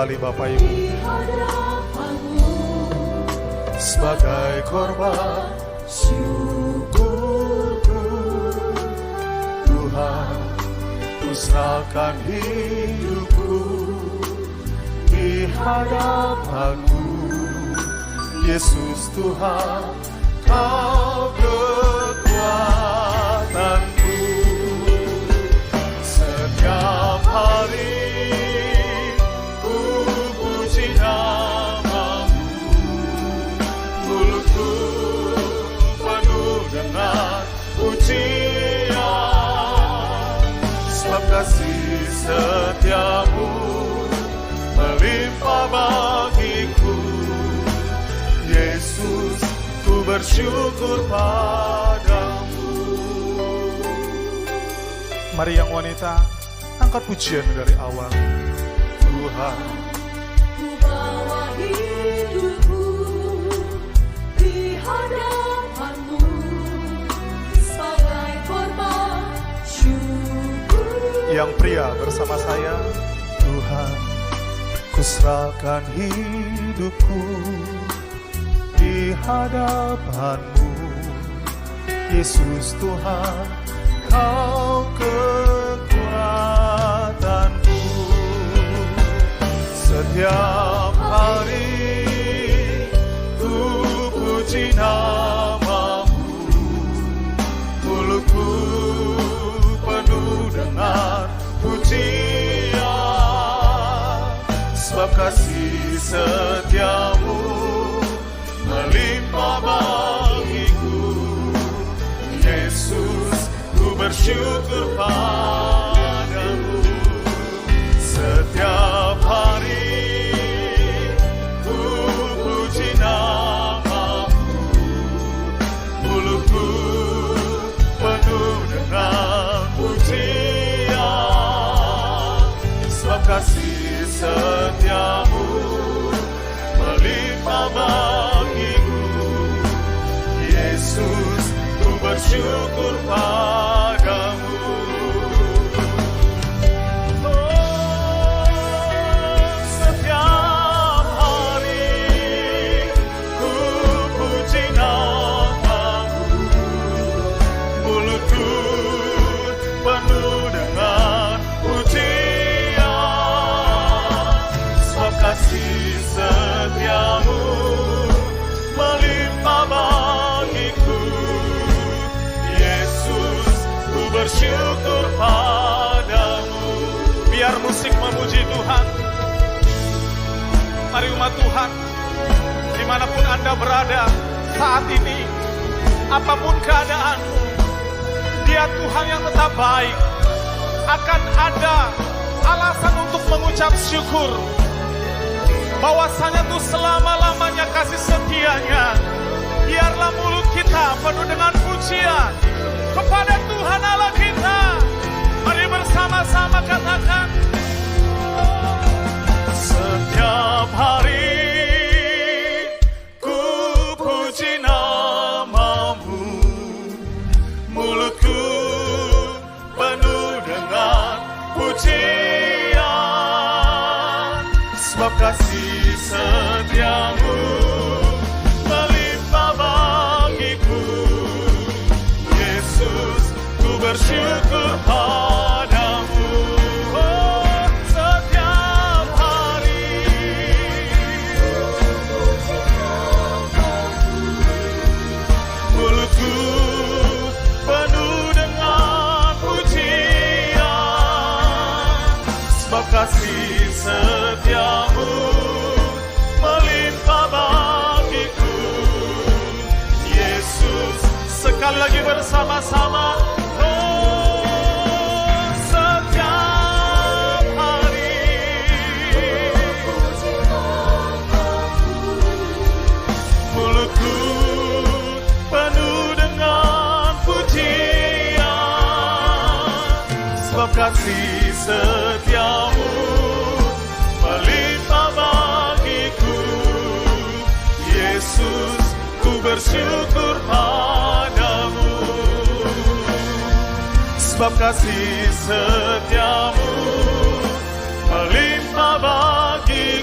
kembali Bapak Ibu. Sebagai korban syukurku, Tuhan, ku serahkan hidupku di hadapan-Mu. Yesus Tuhan, Kau kekuatanku. Setiap hari ku puji nama-Mu, mulutku penuh dengan pujian. Sebab kasih setia-Mu melimpah bagiku. Yesus, ku bersyukur padamu. Mari yang wanita, angkat pujian dari awal. Tuhan, ku bawa hidupku di hadapan-Mu sebagai korban syukur. yang pria bersama saya. Tuhan, ku serahkan hidupku di hadapan-Mu. Yesus Tuhan, Kau kekuatanku. Setiap hari ku puji nama-Mu, mulutku penuh dengan pujian. Sebab kasih setia-Mu melimpah bagiku. Yesus, ku bersyukur padamu. Setiap hari ku puji nama-Mu, mulutku penuh dengan pujian. Sebab kasih setia-Mu melimpah bagiku. Yesus, ku bersyukur padamu. Setiap hari ku puji nama-Mu, mulutku penuh dengan pujian. Sebab kasih setia-Mu melimpah bagiku. Yesus, ku bersyukur padamu. Biar musik memuji Tuhan. Mari umat Tuhan, dimanapun Anda berada saat ini, apapun keadaanmu, Dia Tuhan yang tetap baik. Akan ada alasan untuk mengucap syukur, bahwasanya tuh selama-lamanya kasih setianya. Biarlah mulut kita penuh dengan pujian kepada Tuhan Allah kita. Mari bersama-sama katakan, setiap hari ku puji nama-Mu, mulutku penuh dengan pujian. Sebab kasih setia-Mu melimpah bagiku. Yesus, ku bersyukur padamu. Oh, setiap hari mulutku penuh dengan pujian. Sebab kasih setia-Mu melimpah bagiku. Yesus, sekali lagi bersama-sama. Oh, setiap hari mulutku penuh dengan pujian. Sebab kasih setia-Mu melimpah bagiku. Yesus, ku bersyukur padamu. Sebab kasih setia-Mu melimpah bagiku.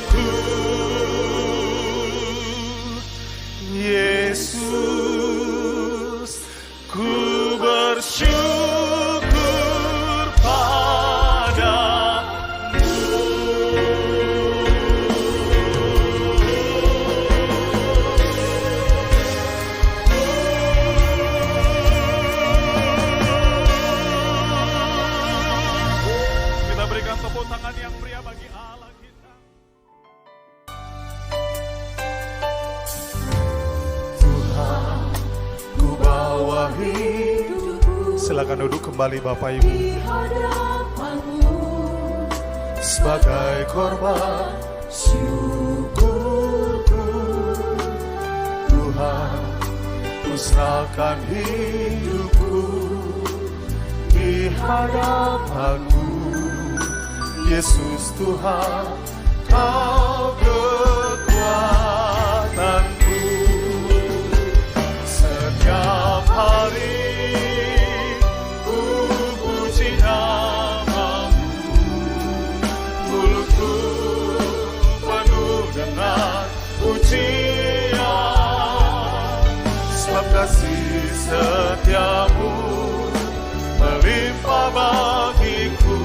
Silakan duduk kembali Bapak Ibu. di hadapanmu Sebagai korban syukurku. Tuhan, ku serahkan hidupku di hadapanmu. Yesus Tuhan, Kau kekuatanku. Setiap hari ku puji namamu, mulutku penuh dengan pujian. Sebab kasih setiamu melimpah bagiku.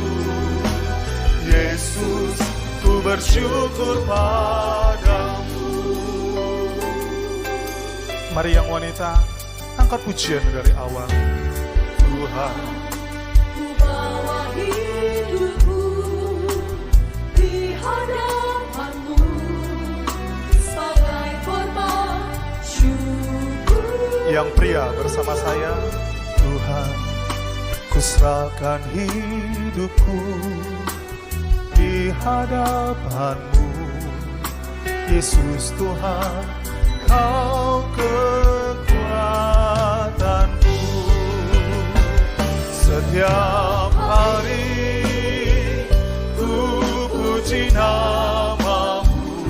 Yesus, ku bersyukur padamu. Mari yang wanita, angkat pujian dari awal. Tuhan, Ku bawa hidupku di hadapanmu sebagai korban syukur. yang pria bersama saya. Tuhan, ku serahkan hidupku di hadapanmu. Yesus Tuhan, Kau kekuatanku. Setiap hari ku puji namamu,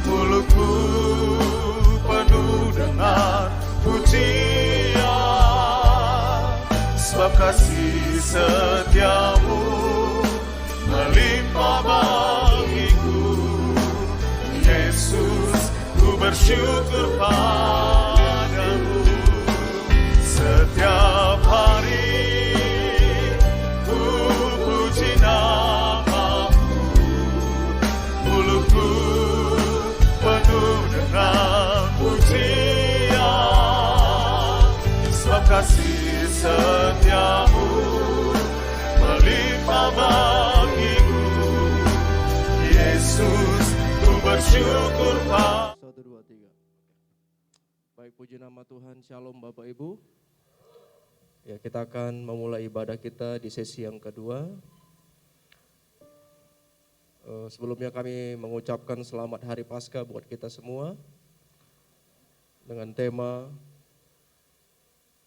mulutku penuh dengan pujian. Sebab kasih setiamu melimpah bagiku. Yesus, ku bersyukur padamu. Setiap hari ku puji namamu, mulutku penuh dengan pujian. Sebab kasih setiamu melimpah bagiku. Yesus, ku bersyukur padamu. 1, 2, 3. Baik, puji nama Tuhan. Shalom Bapak Ibu. Ya, kita akan memulai ibadah kita di sesi yang kedua. Sebelumnya kami mengucapkan selamat Hari Paskah buat kita semua. Dengan tema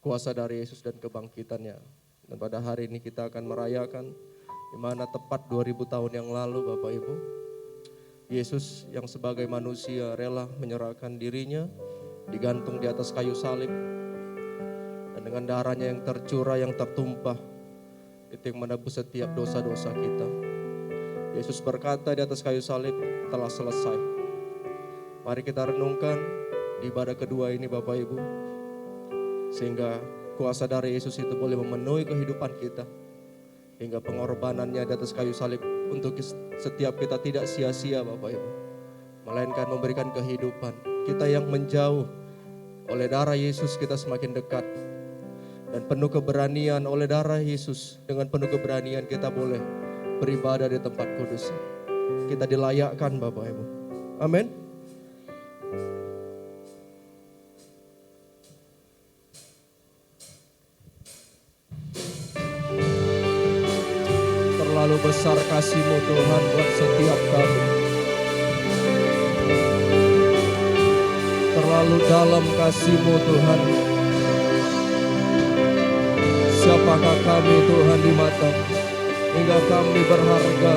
kuasa dari Yesus dan kebangkitannya. Dan pada hari ini kita akan merayakan di mana tepat 2000 tahun yang lalu Bapak Ibu, Yesus yang sebagai manusia rela menyerahkan dirinya, digantung di atas kayu salib, dan dengan darahnya yang tercurah, yang tertumpah, itu yang menebus setiap dosa-dosa kita. Yesus berkata di atas kayu salib, telah selesai. Mari kita renungkan di ibadah kedua ini Bapak Ibu, sehingga kuasa dari Yesus itu boleh memenuhi kehidupan kita, hingga pengorbanannya di atas kayu salib untuk setiap kita tidak sia-sia Bapak Ibu, melainkan memberikan kehidupan. Kita yang menjauh, oleh darah Yesus kita semakin dekat. Dan penuh keberanian oleh darah Yesus, dengan penuh keberanian kita boleh beribadah di tempat kudus. Kita dilayakkan Bapak Ibu. Amin. Terlalu besar kasih-Mu Tuhan buat setiap kami. Terlalu dalam kasih-Mu Tuhan. Siapakah kami Tuhan di mata-Mu, hingga kami berharga,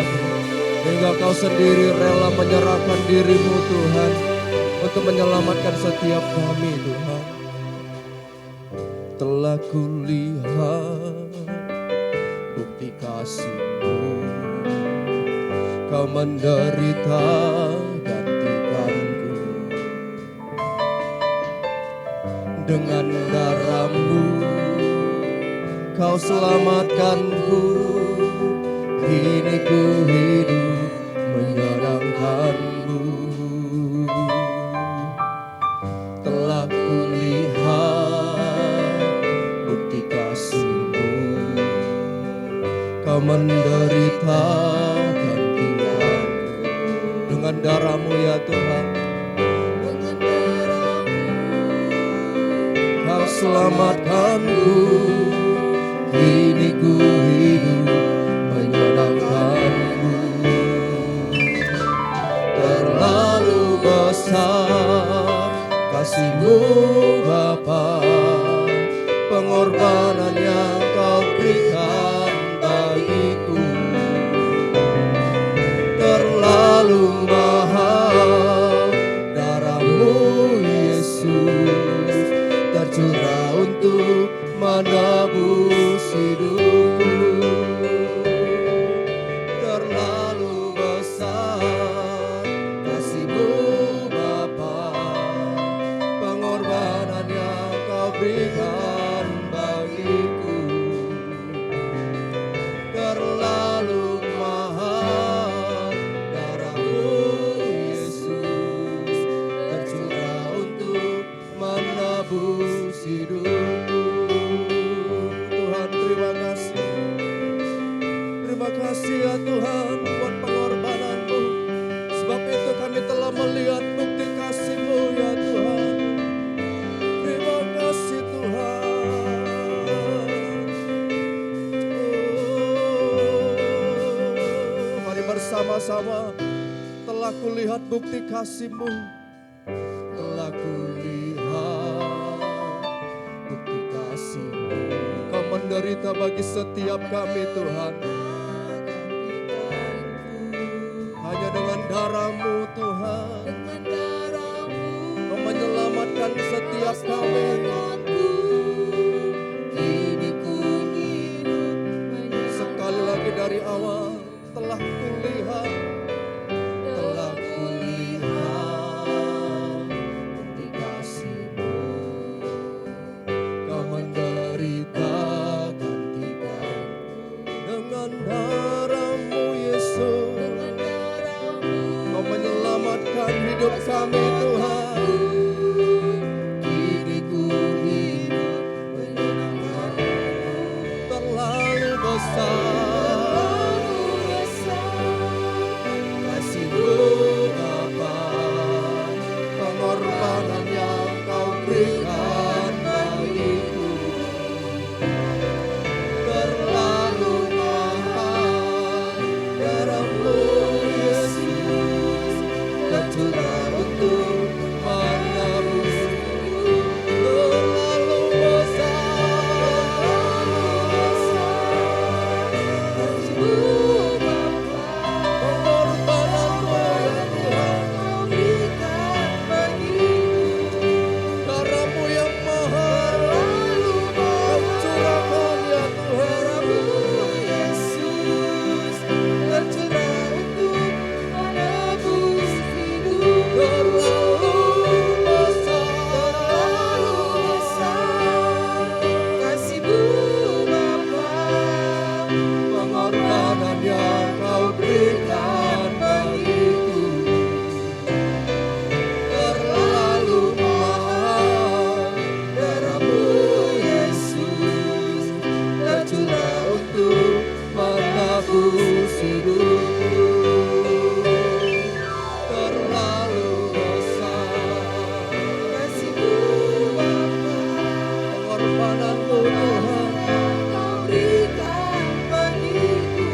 hingga Kau sendiri rela menyerahkan diri-Mu Tuhan, untuk menyelamatkan setiap kami Tuhan. Telah kulihat bukti kasih-Mu, Kau menderita gantikanku. Dengan darah-Mu Kau selamatkanku. Kini ku hidup menyenangkan-Mu. Telah kulihat bukti kasih-Mu, Kau menderita gantikanku. Dengan darah-Mu ya Tuhan, dengan darah-Mu Kau selamatkanku. Bapa, pengorbanan yang Kau berikan bagiku terlalu mahal. Darah-Mu Yesus tercurah untuk menebus hidupku. Terlalu besar kasih-Mu Bapa, pengorbanan yang Kau berikan bagiku terlalu mahal. Darah-Mu Yesus tercurah untuk menebus hidupku. Tuhan, terima kasih. Terima kasih ya Tuhan buat pengorbanan-Mu. Sebab itu kami telah melihat bukti kasih-Mu ya Tuhan. Terima kasih Tuhan. Mari bersama-sama. Telah kulihat bukti kasih-Mu. Telah kulihat bukti kasih-Mu. Kau menderita bagi setiap kami Tuhan. Hanya dengan darah-Mu Tuhan, Kau menyelamatkan setiap kami. Sekali lagi dari awal telah kulihat bukti kasih-Mu. Kau menderita gantikan dengan darah-Mu Yesus. Kau menyelamatkan hidup kami Tuhan. Kini ku hidup menyenangkan. Terlalu besar kasih-Mu Bapa, pengorbanan yang Kau berikan bagiku terlalu mahal. Darah-Mu Yesus tercurah untuk menebus terlalu besar kasih-Mu Bapa, pengorbanan-Mu ya Tuhan. Darah-Mu yang mahal Kau curahkan ya Tuhan. Tercurah untuk menebus hidup. Terlalu besar kasih-Mu Bapa, pengorbanan yang Kau berikan bagiku terlalu mahal. Darah-Mu Yesus tercurah untuk menebus hidupku. Terlalu besar kasih-Mu Bapa, pengorbanan-Mu Tuhan Kau berikan bagiku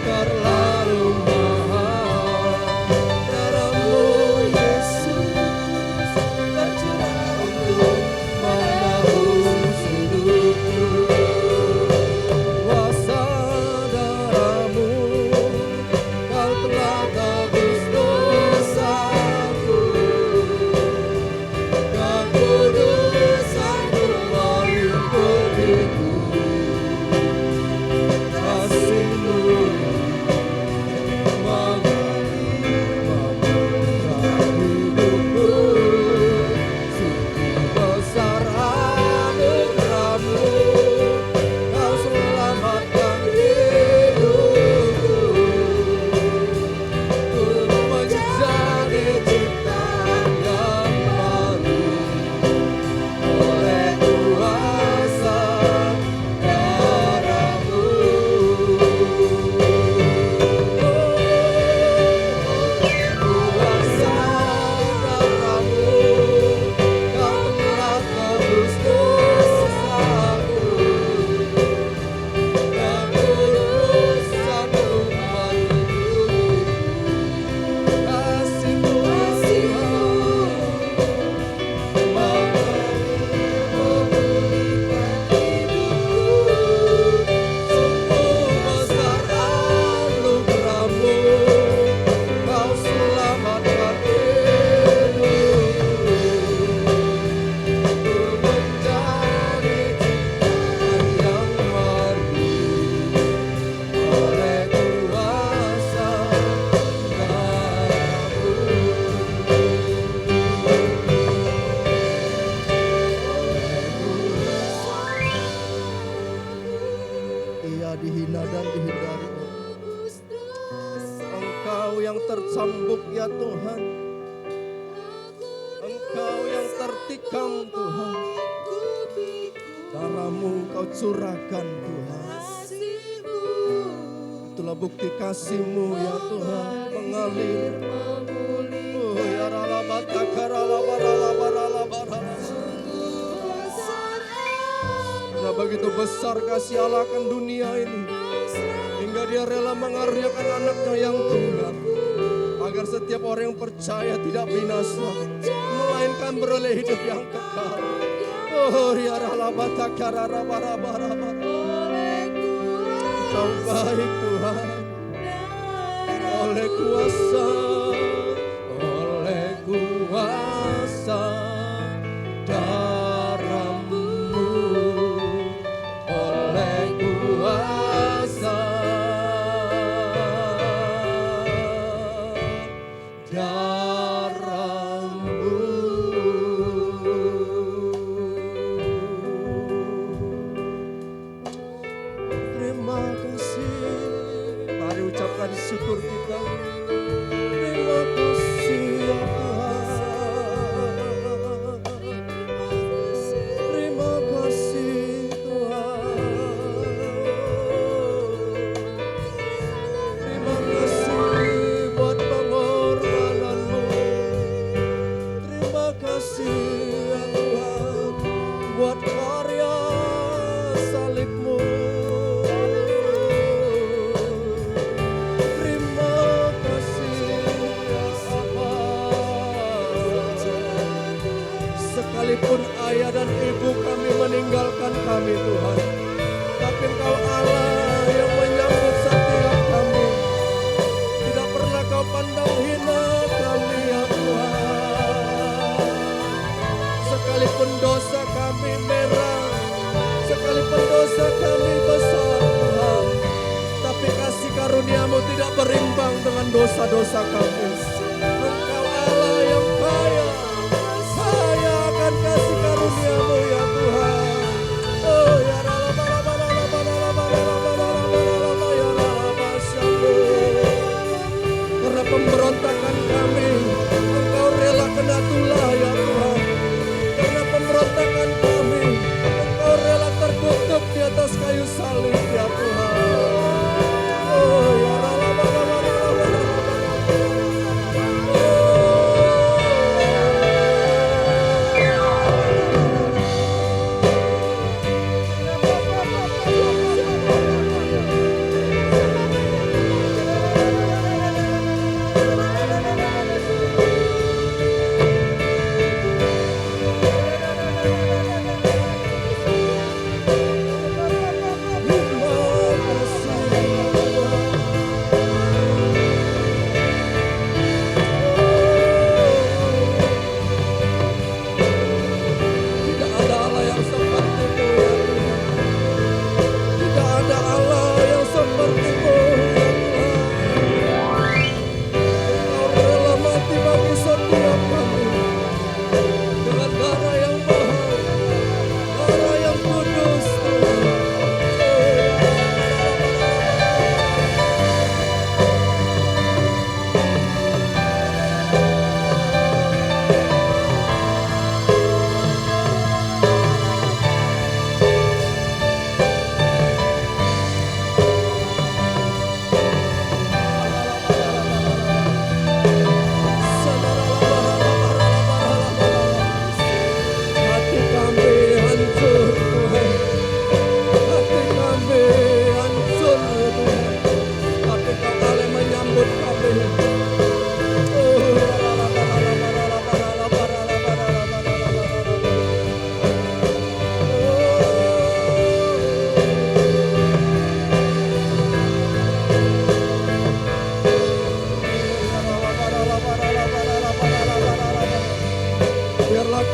terlalu mahal. Darah-Mu Yesus tercurah untuk menebus hidupku. Kuasa darah-Mu Kau telah tebus dosaku. Kekudusan-Mu dihina dan dihindari. Engkau yang tercambuk ya Tuhan, Engkau yang tertikam Tuhan, darah-Mu Kau curahkan Tuhan. Itulah bukti kasih-Mu ya Tuhan mengalir. Oh ya ralabata karalabaralabaralabarala. Karena begitu besar kasih Allah akan dunia ini, hingga Dia rela mengaruniakan anaknya yang tunggal, agar setiap orang yang percaya tidak binasa, melainkan beroleh hidup yang kekal. Oh ya ralabata karalabaralabarala. Kau baik Tuhan, oleh kuasa darah-Mu, oleh kuasa darah-Mu. Terima kasih. Mari ucapkan syukur kita. Terima kasih ya Tuhan. Terima kasih Tuhan. Terima kasih buat pengorbanan-Mu. Terima kasih ya Tuhan buat karya salib-Mu. Sekalipun ayah dan ibu kami meninggalkan kami Tuhan, tapi Engkau Allah yang menyambut setiap kami. Tidak pernah Kau pandang hina kami ya Tuhan. Sekalipun dosa kami merah, sekalipun dosa kami besar Tuhan, tapi kasih karunia-Mu tidak berimbang dengan dosa-dosa kami. Engkau Allah yang kaya akan kasih karunia-Mu ya Tuhan. Oh ya karena pemberontakan kami Engkau rela kena tulah ya Tuhan. Karena pemberontakan kami Engkau rela terkutuk di atas kayu salib ya Tuhan. Oh ya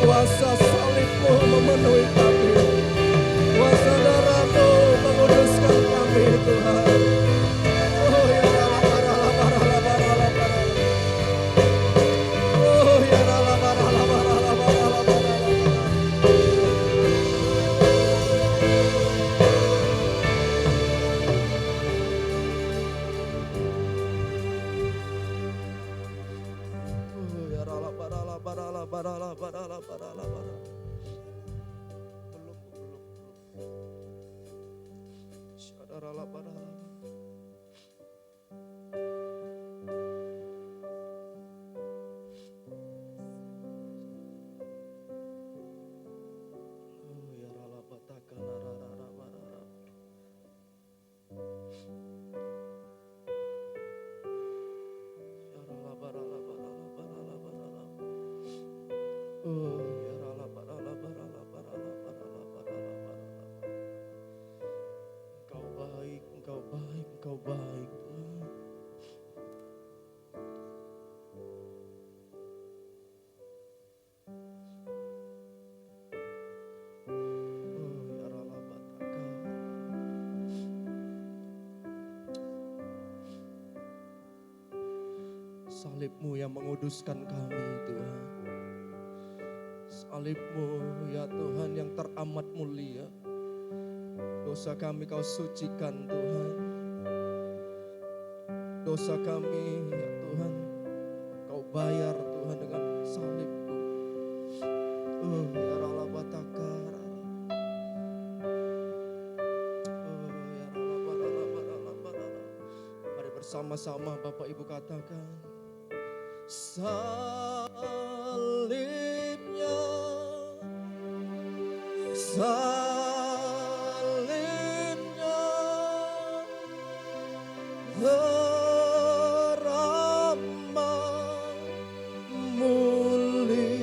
kuasa salib-Mu memenuhi kami. Kuasa darah-Mu menguduskan kami Tuhan. Oh ya oh ya Engkau baik, Engkau baik, Engkau baik Tuhan. Salib-Mu yang menguduskan kami Tuhan. Salib-Mu ya Tuhan yang teramat mulia. Dosa kami Kau sucikan Tuhan. Dosa kami ya Tuhan Kau bayar Tuhan dengan salib-Mu. Oh ya Allah batakar. Oh ya Allah. Mari bersama-sama Bapak Ibu katakan. Salibnya, salibnya teramat mulia.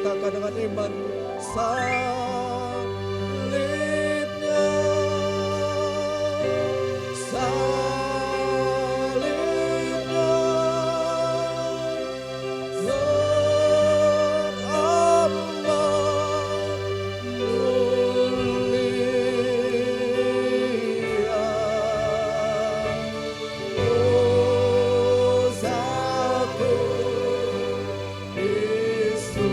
Dosaku dengan iman. Salibnya, salibnya teramat mulia. Dosaku disucikan.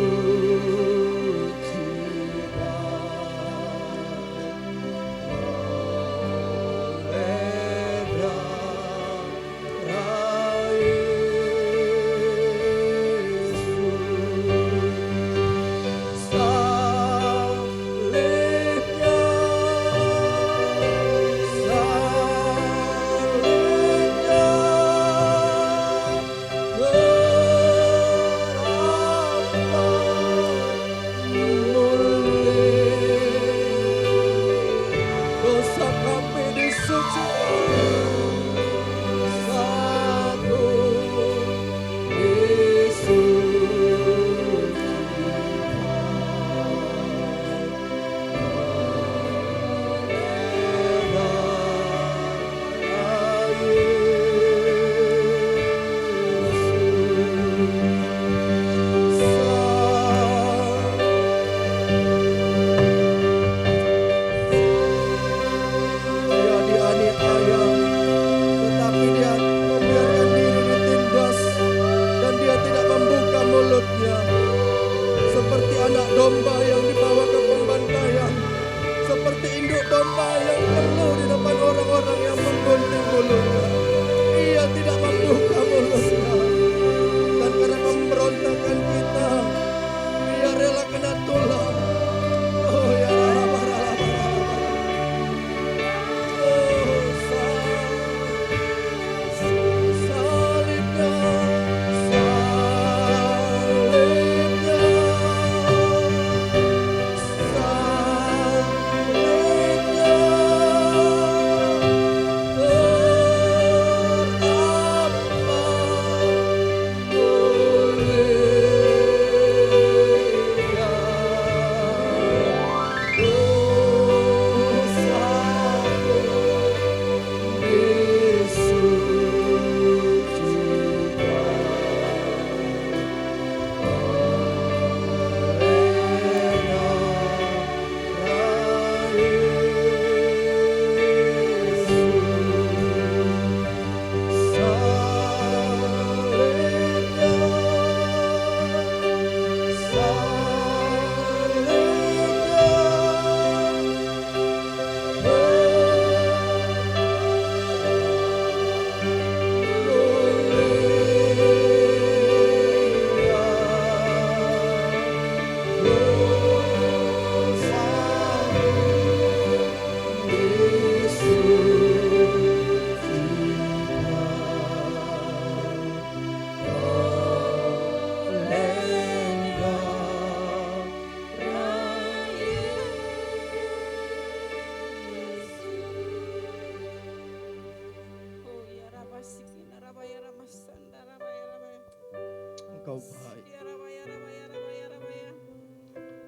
Engkau baik. Ya Rabba, ya Rabba, ya Rabba, ya Rabba, ya.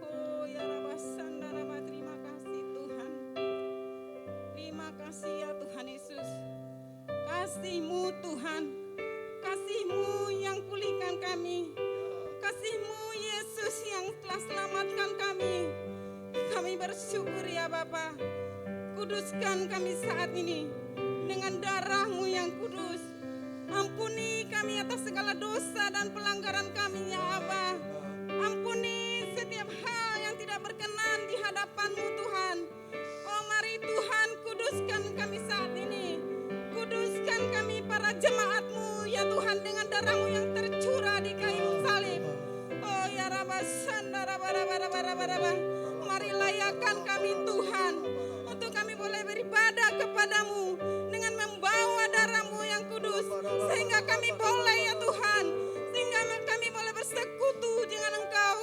Oh ya Rabba, Sanda Rabba, terima kasih Tuhan. Terima kasih ya Tuhan Yesus. Kasih-Mu Tuhan, kasih-Mu yang pulihkan kami, kasih-Mu Yesus yang telah selamatkan kami. Kami bersyukur ya Bapa. Kuduskan kami saat ini dengan darah-Mu yang kudus. Ampuni kami atas segala dosa dan pelanggaran kami ya Aba. Ampuni setiap hal yang tidak berkenan di hadapan-Mu Tuhan. Oh mari Tuhan kuduskan kami saat ini. Kuduskan kami para jemaat-Mu ya Tuhan dengan darah-Mu yang tercurah di kayu salib. Oh ya Rabba Sanda Rabba Rabba Rabba Rabba Rabba. Mari layakan kami Tuhan untuk kami boleh beribadah kepadamu dengan membawa darah-Mu yang kudus, sehingga kami boleh ya Tuhan, sehingga kami boleh bersekutu dengan Engkau.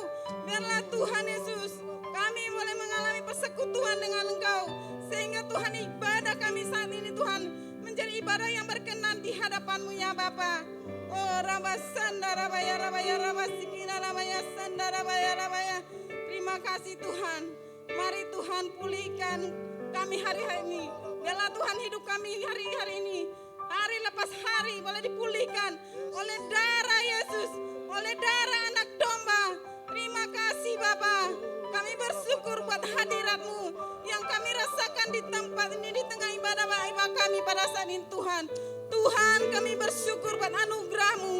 Biarlah Tuhan Yesus kami boleh mengalami persekutuan dengan Engkau, sehingga Tuhan ibadah kami saat ini Tuhan menjadi ibadah yang berkenan di hadapan-Mu ya Bapa. Oh Rabba Sanda Rabba ya Rabba ya Rabba Sikina Rabba ya Sanda Rabba ya Rabba ya. Terima kasih Tuhan. Mari Tuhan pulihkan kami hari-hari ini. Biarlah Tuhan hidup kami hari-hari ini, hari lepas hari boleh dipulihkan oleh darah Yesus, oleh darah anak domba. Terima kasih Bapa. Kami bersyukur buat hadirat-Mu yang kami rasakan di tempat ini, di tengah ibadah kami pada saat ini Tuhan. Tuhan kami bersyukur buat anugerah-Mu.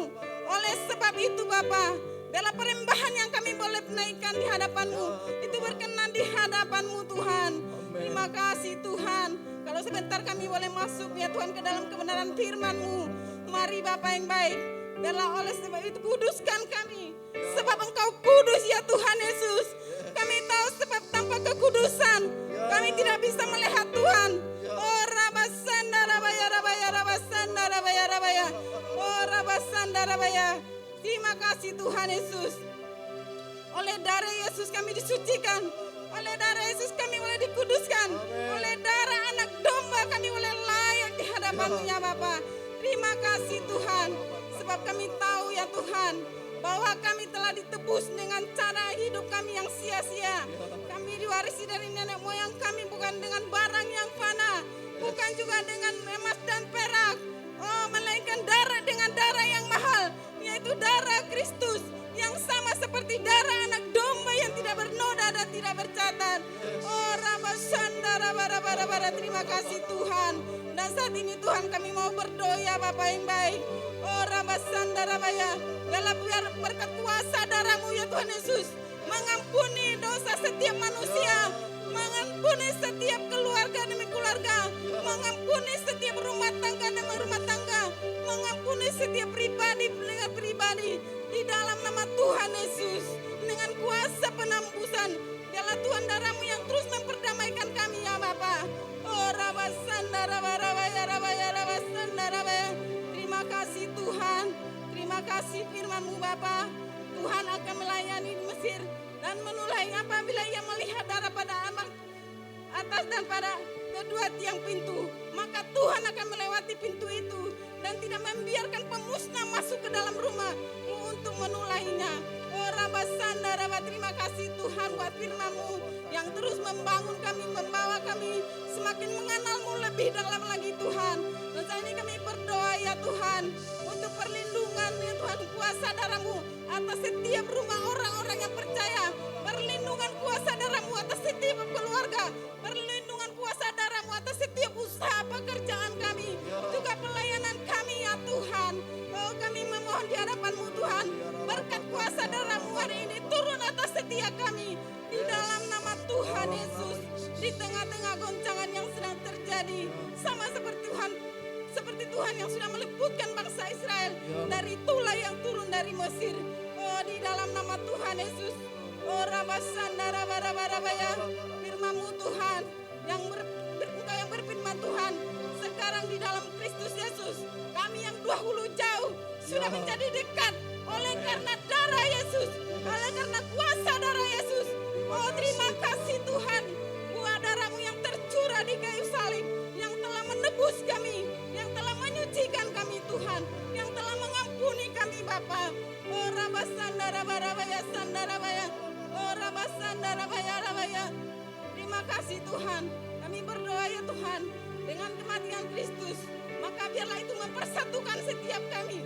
Oleh sebab itu Bapa, biarlah perembahan yang kami boleh naikkan di hadapan-Mu itu berkenan di hadapan-Mu Tuhan. Terima kasih Tuhan. Kalau sebentar kami boleh masuk ya Tuhan ke dalam kebenaran firman-Mu. Mari Bapa yang baik, biarlah oleh sebab itu kuduskan kami. Sebab Engkau kudus ya Tuhan Yesus. Kami tahu sebab tanpa kekudusan kami tidak bisa melihat Tuhan. Oh Rabasanda Rabaya Rabaya Rabasanda Rabaya Rabaya. Oh Rabasanda Rabaya. Terima kasih Tuhan Yesus. Oleh darah Yesus kami disucikan. Oleh darah Yesus kami boleh dikuduskan. Oleh darah anak domba kami boleh layak di hadapan-Mu ya Bapa. Terima kasih Tuhan. Sebab kami tahu ya Tuhan, bahwa kami telah ditebus dengan cara hidup kami yang sia-sia. Kami diwarisi dari nenek moyang kami bukan dengan barang yang fana, bukan juga dengan emas dan perak. Oh, melainkan darah dengan darah yang mahal, yaitu darah Kristus yang sama seperti darah anak domba yang tidak bernoda dan tidak bercacat. Oh, Rabasanda Rabara, terima kasih Tuhan. Dan saat ini Tuhan kami mau berdoa Bapa yang baik. Oh, Rabasanda Rabaya, dalam biar berkat kuasa darah-Mu ya Tuhan Yesus mengampuni dosa setiap manusia, mengampuni setiap keluarga demi keluarga, mengampuni setiap rumah tangga demi rumah tangga, mengampuni setiap pribadi dengan pribadi di dalam nama Tuhan Yesus. Dengan kuasa penambusan, biarlah Tuhan darah-Mu yang terus memperdamaikan kami ya Bapa. Oh Rabasanda Rabaya Rabaya Rabasanda Rabaya. Terima kasih Tuhan. Terima kasih firman-Mu Bapa. Tuhan akan melayani di Mesir dan menulai apabila ia melihat darah pada anak atas dan pada kedua tiang pintu, maka Tuhan akan melewati pintu itu dan tidak membiarkan pemusnah masuk ke dalam rumah-Mu untuk menulainya. Oh Rabasanda Rabba, terima kasih Tuhan buat firman-Mu yang terus membangun kami, membawa kami semakin mengenal-Mu lebih dalam lagi Tuhan. Dan saat ini kami berdoa ya Tuhan untuk perlindungan ya Tuhan, kuasa darah-Mu atas setiap rumah orang-orang yang percaya, perlindungan kuasa darah-Mu atas setiap keluarga, perlindungan kuasa darah-Mu atas setiap usaha pekerjaan kami, juga pelayanan kami ya Tuhan. Oh kami memohon di hadapan-Mu Tuhan, berkat kuasa darah-Mu hari ini turun atas setiap kami di dalam nama Tuhan Yesus. Di tengah-tengah goncangan yang sedang terjadi, sama seperti Tuhan yang sudah meluputkan bangsa Israel dari tulah yang turun dari Mesir. Oh di dalam nama Tuhan Yesus. Oh Rabasanda Rabaya, firman-Mu Tuhan yang Engkau yang berfirman Tuhan, sekarang di dalam Kristus Yesus kami yang dahulu jauh sudah menjadi dekat oleh karena darah Yesus, oleh karena kuasa darah Yesus. Oh terima kasih Tuhan buat darah-Mu yang tercurah di kayu salib, yang telah menebus kami, yang telah menyucikan kami Tuhan, yang telah mengampuni kami Bapa. Oh rabasandarabarabaya sandarabaya. Oh rabasandarabaya. Terima kasih Tuhan. Kami berdoa ya Tuhan, dengan kematian Kristus, maka biarlah itu mempersatukan setiap kami,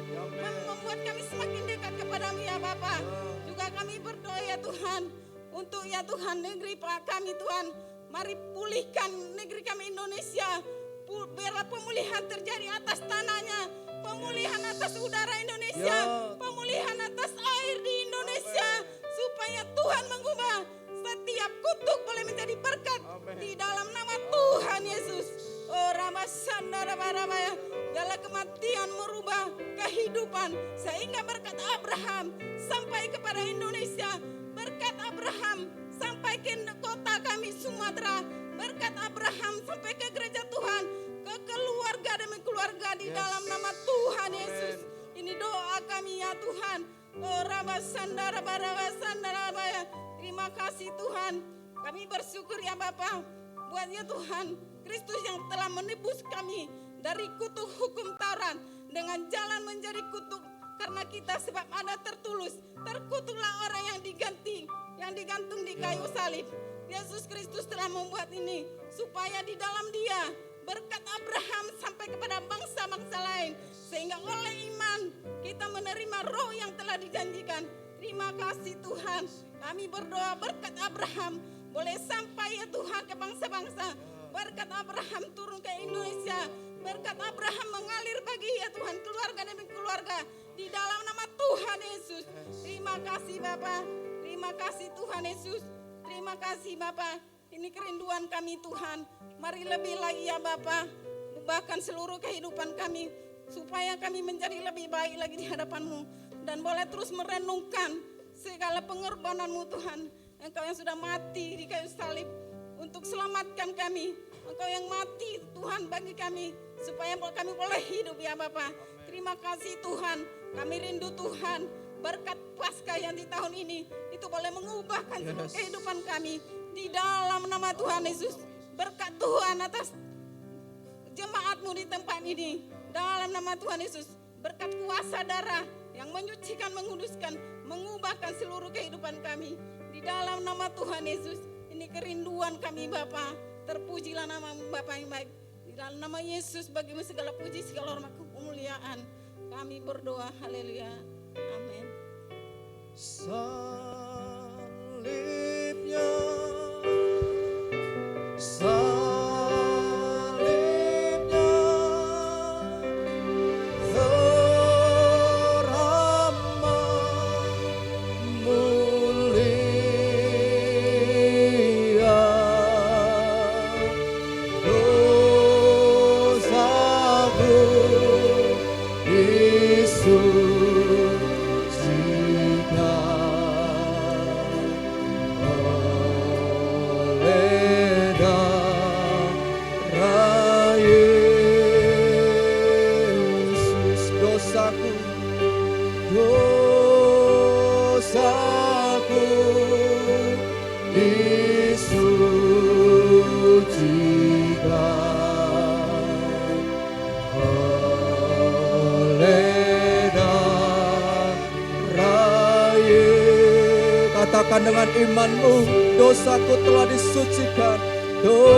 membuat kami semakin dekat kepadamu ya Bapa. Juga kami berdoa ya Tuhan, untuk ya Tuhan negeri kami Tuhan, mari pulihkan negeri kami Indonesia. Biarlah pemulihan terjadi atas tanahnya, pemulihan atas udara Indonesia, pemulihan atas air di Indonesia, supaya Tuhan mengubah setiap kutuk boleh menjadi berkat di dalam nama Tuhan Yesus. Oh ramasandarabarabaya, dalam kematian merubah kehidupan, sehingga berkat Abraham sampai kepada Indonesia, berkat Abraham sampai ke kota kami Sumatera, berkat Abraham sampai ke gereja Tuhan, ke keluarga demi keluarga di dalam nama Tuhan Yesus. Ini doa kami ya Tuhan. Oh ramasandarabarabaya. Terima kasih Tuhan. Kami bersyukur ya Bapa, buat ya Tuhan Kristus yang telah menebus kami dari kutuk hukum Taurat dengan jalan menjadi kutuk karena kita, sebab ada tertulis, terkutuklah orang yang digantung di kayu salib. Yesus Kristus telah membuat ini supaya di dalam Dia berkat Abraham sampai kepada bangsa-bangsa lain, sehingga oleh iman kita menerima roh yang telah dijanjikan. Terima kasih Tuhan. Kami berdoa berkat Abraham boleh sampai ya Tuhan ke bangsa-bangsa. Berkat Abraham turun ke Indonesia. Berkat Abraham mengalir bagi ya Tuhan keluarga demi keluarga di dalam nama Tuhan Yesus. Terima kasih Bapa. Terima kasih Tuhan Yesus. Terima kasih Bapa. Ini kerinduan kami Tuhan. Mari lebih lagi ya Bapa, bahkan seluruh kehidupan kami, supaya kami menjadi lebih baik lagi di hadapan-Mu. Dan boleh terus merenungkan segala pengorbanan-Mu Tuhan. Engkau yang sudah mati di kayu salib untuk selamatkan kami. Engkau yang mati Tuhan bagi kami, supaya kami boleh hidup ya Bapa. Terima kasih Tuhan. Kami rindu Tuhan, berkat Paskah yang di tahun ini itu boleh mengubahkan seluruh kehidupan kami di dalam nama Tuhan Yesus. Berkat Tuhan atas jemaat-Mu di tempat ini dalam nama Tuhan Yesus. Berkat kuasa darah yang menyucikan, menguduskan, mengubahkan seluruh kehidupan kami di dalam nama Tuhan Yesus. Ini kerinduan kami Bapa. Terpujilah nama Bapa yang baik. Di dalam nama Yesus bagimu segala puji, segala hormat, kemuliaan. Kami berdoa, haleluya. Amin. Salibnya, dosaku disucikan oleh darah Yesus. Katakan dengan imanmu, dosaku telah disucikan, dosaku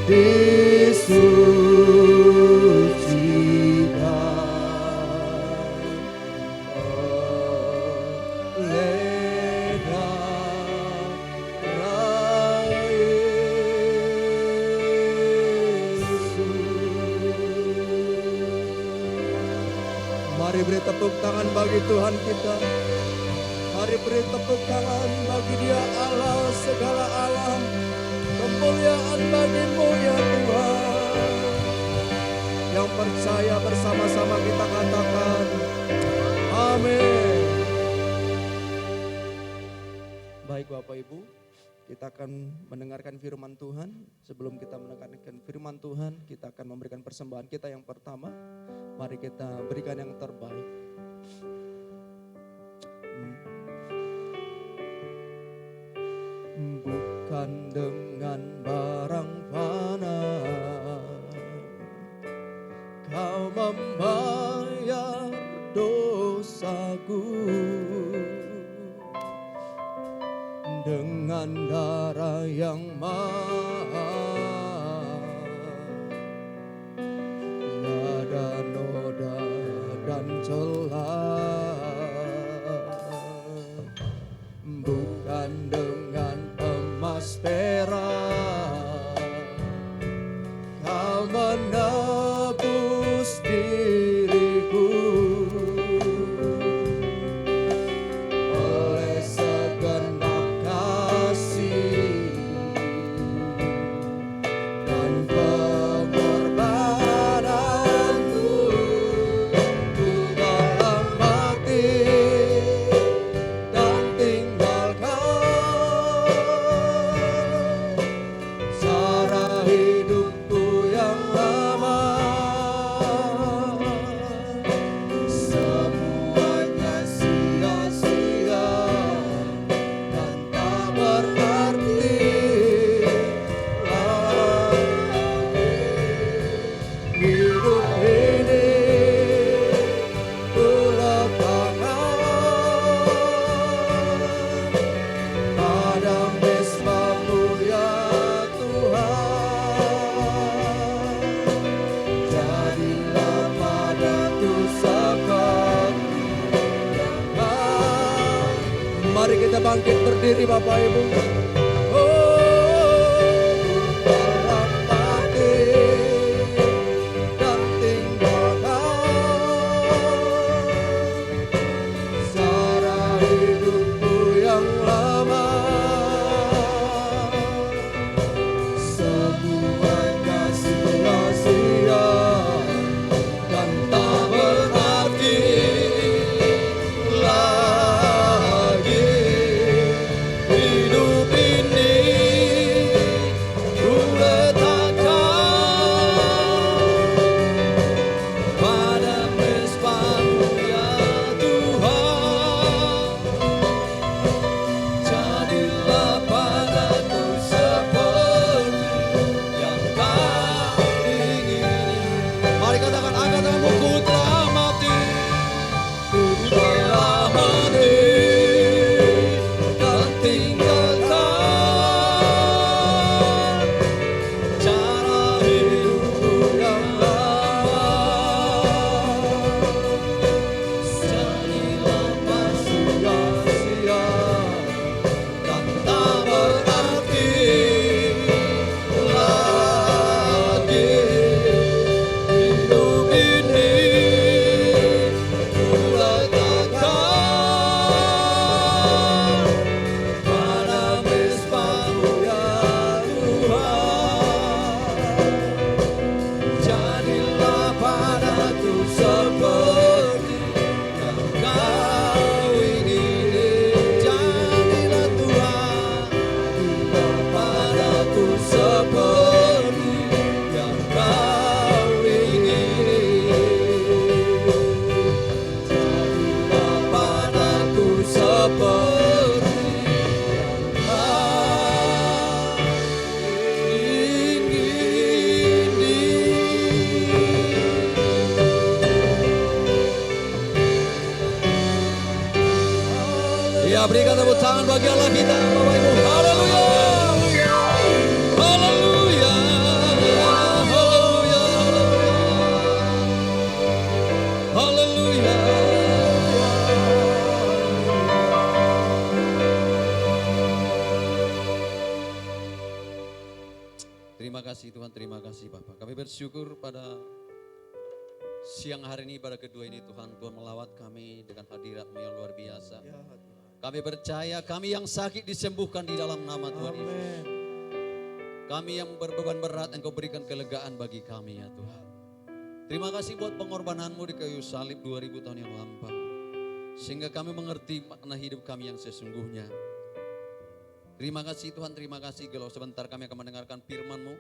disucikan oleh darah Yesus. Mari beri tepuk tangan bagi Tuhan kita. Mari beri tepuk tangan bagi Dia Allah segala alam. Kemuliaan bagi-Mu ya Tuhan. Yang percaya bersama-sama kita katakan amin. Baik Bapak Ibu, kita akan mendengarkan firman Tuhan. Sebelum kita mendengarkan firman Tuhan, kita akan memberikan persembahan kita yang pertama. Mari kita berikan yang terbaik. Bukan dengan barang fana Kau membawa dengan darah yang mahal, tiada noda dan celah, bukan dengan emas perak kau menebus diriku. Oleh segenap kasih dan pengorbananmu, ku dalam mati dan tinggalkan cara hidupku yang lama. Semuanya sia-sia dan tak berarti lagi. Hidup ini ku letakkan pada mesbah-Mu ya Tuhan. Jadilah padaku seperti Kau. Mari kita bangkit berdiri Bapak Ibu. Dalam mati dan tinggalkan cara hidupku yang lama. Semuanya sia-sia dan tak berarti lagi. Hidup ini ku letakkan pada mesbah-Mu ya Tuhan. Jadilah padaku seperti yang Kau ingini. Mari katakan, angkat tanganmu, ku telah mati, ku telah mati dan tinggalkan cara hidupku yang lama. Jadilah padaku sia-sia dan tak berarti lagi. Hidup ini ku letakkan pada mesbah-Mu ya Tuhan. Jadilah padaku seperti yang Kau ingini. Jadilah Tuhan, jadilah padaku seperti yang Kau ingini. Jadilah padaku seperti yang Kau ingini. Ya, berikan tepuk tangan bagi Allah kita, Bapak Ibu. Haleluya. Haleluya. Haleluya. Haleluya. Terima kasih Tuhan, terima kasih Bapak. Kami bersyukur pada siang hari ini, pada kedua ini Tuhan, Tuhan melawat kami dengan hadirat-Mu yang luar biasa. Kami percaya kami yang sakit disembuhkan di dalam nama Tuhan Yesus. Kami yang berbeban berat, Engkau berikan kelegaan bagi kami ya Tuhan. Terima kasih buat pengorbanan-Mu di kayu salib 2000 tahun yang lampau. Sehingga kami mengerti makna hidup kami yang sesungguhnya. Terima kasih Tuhan, terima kasih kalau sebentar kami akan mendengarkan firman-Mu.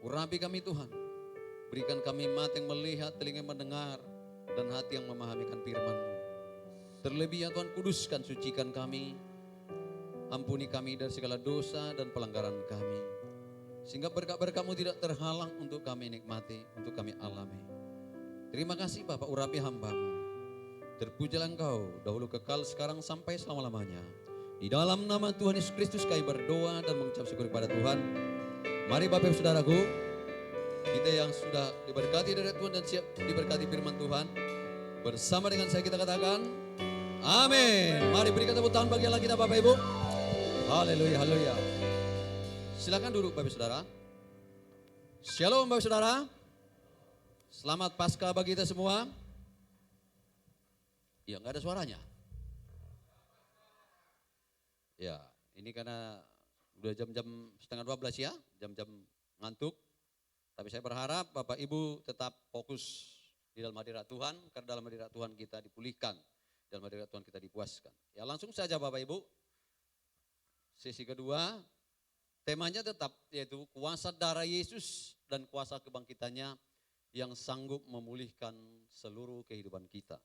Urapi kami Tuhan. Berikan kami mata yang melihat, telinga yang mendengar, dan hati yang memahamikan firman-Mu. Terlebih ya Tuhan, kuduskan, sucikan kami. Ampuni kami dari segala dosa dan pelanggaran kami. Sehingga berkat-berkat-Mu tidak terhalang untuk kami nikmati, untuk kami alami. Terima kasih Bapak, urapi hamba-Mu. Terpujilah Engkau, dahulu kekal, sekarang sampai selama-lamanya. Di dalam nama Tuhan Yesus Kristus kami berdoa dan mengucap syukur kepada Tuhan. Mari Bapak Ibu Saudaraku, kita yang sudah diberkati dari Tuhan dan siap diberkati firman Tuhan, bersama dengan saya kita katakan, amin. Mari berikan tepuk tangan bagi Allah kita Bapak Ibu. Haleluya, haleluya. Silakan duduk Bapak Ibu Saudara. Shalom Bapak Ibu Saudara. Selamat Paskah bagi kita semua. Ya, nggak ada suaranya. Ya, ini karena udah jam-jam setengah 12 ya, jam-jam ngantuk. Tapi saya berharap Bapak Ibu tetap fokus di dalam hadirat Tuhan, karena dalam hadirat Tuhan kita dipulihkan, dalam hadirat Tuhan kita dipuaskan. Ya langsung saja Bapak Ibu, sesi kedua, temanya tetap yaitu kuasa darah Yesus dan kuasa kebangkitannya yang sanggup memulihkan seluruh kehidupan kita.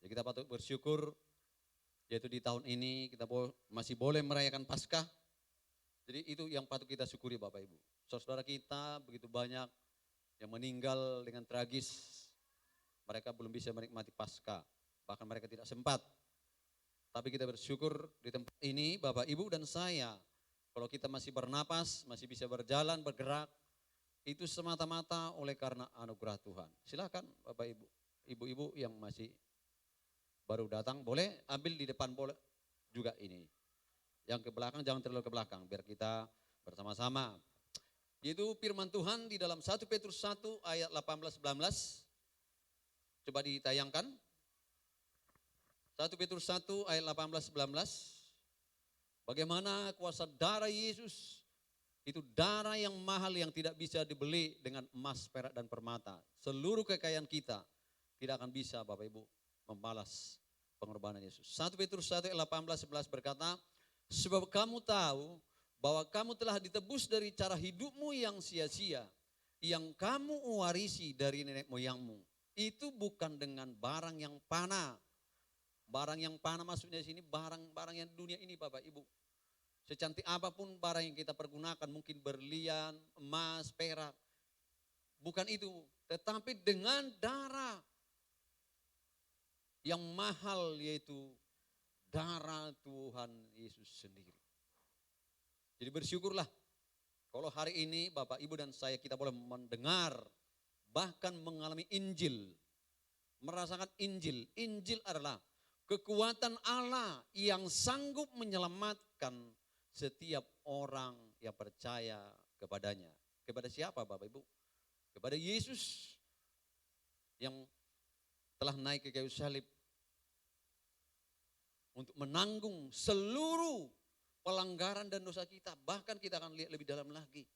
Ya kita patut bersyukur, yaitu di tahun ini kita masih boleh merayakan Paskah. Jadi itu yang patut kita syukuri Bapak Ibu. Saudara kita begitu banyak yang meninggal dengan tragis. Mereka belum bisa menikmati Paskah. Bahkan mereka tidak sempat. Tapi kita bersyukur di tempat ini Bapak Ibu dan saya. Kalau kita masih bernapas, masih bisa berjalan, bergerak. Itu semata-mata oleh karena anugerah Tuhan. Silakan Bapak Ibu. Ibu-ibu yang masih baru datang boleh ambil di depan boleh juga ini. Yang ke belakang jangan terlalu ke belakang biar kita bersama-sama. Itu firman Tuhan di dalam 1 Petrus 1 ayat 18-19. Coba ditayangkan. 1 Petrus 1 ayat 18-19. Bagaimana kuasa darah Yesus, itu darah yang mahal yang tidak bisa dibeli dengan emas, perak dan permata. Seluruh kekayaan kita tidak akan bisa Bapak Ibu membalas pengorbanan Yesus. 1 Petrus 1 ayat 18-11 berkata, sebab kamu tahu bahwa kamu telah ditebus dari cara hidupmu yang sia-sia, yang kamu warisi dari nenek moyangmu. Itu bukan dengan barang yang panah. Barang yang panah maksudnya di sini barang-barang yang dunia ini Bapak Ibu. Secantik apapun barang yang kita pergunakan, mungkin berlian, emas, perak. Bukan itu, tetapi dengan darah yang mahal, yaitu darah Tuhan Yesus sendiri. Jadi bersyukurlah kalau hari ini Bapak Ibu dan saya kita boleh mendengar, bahkan mengalami Injil, merasakan Injil. Injil adalah kekuatan Allah yang sanggup menyelamatkan setiap orang yang percaya kepadanya. Kepada siapa Bapak Ibu? Kepada Yesus yang telah naik ke kayu salib untuk menanggung seluruh pelanggaran dan dosa kita. Bahkan kita akan lihat lebih dalam lagi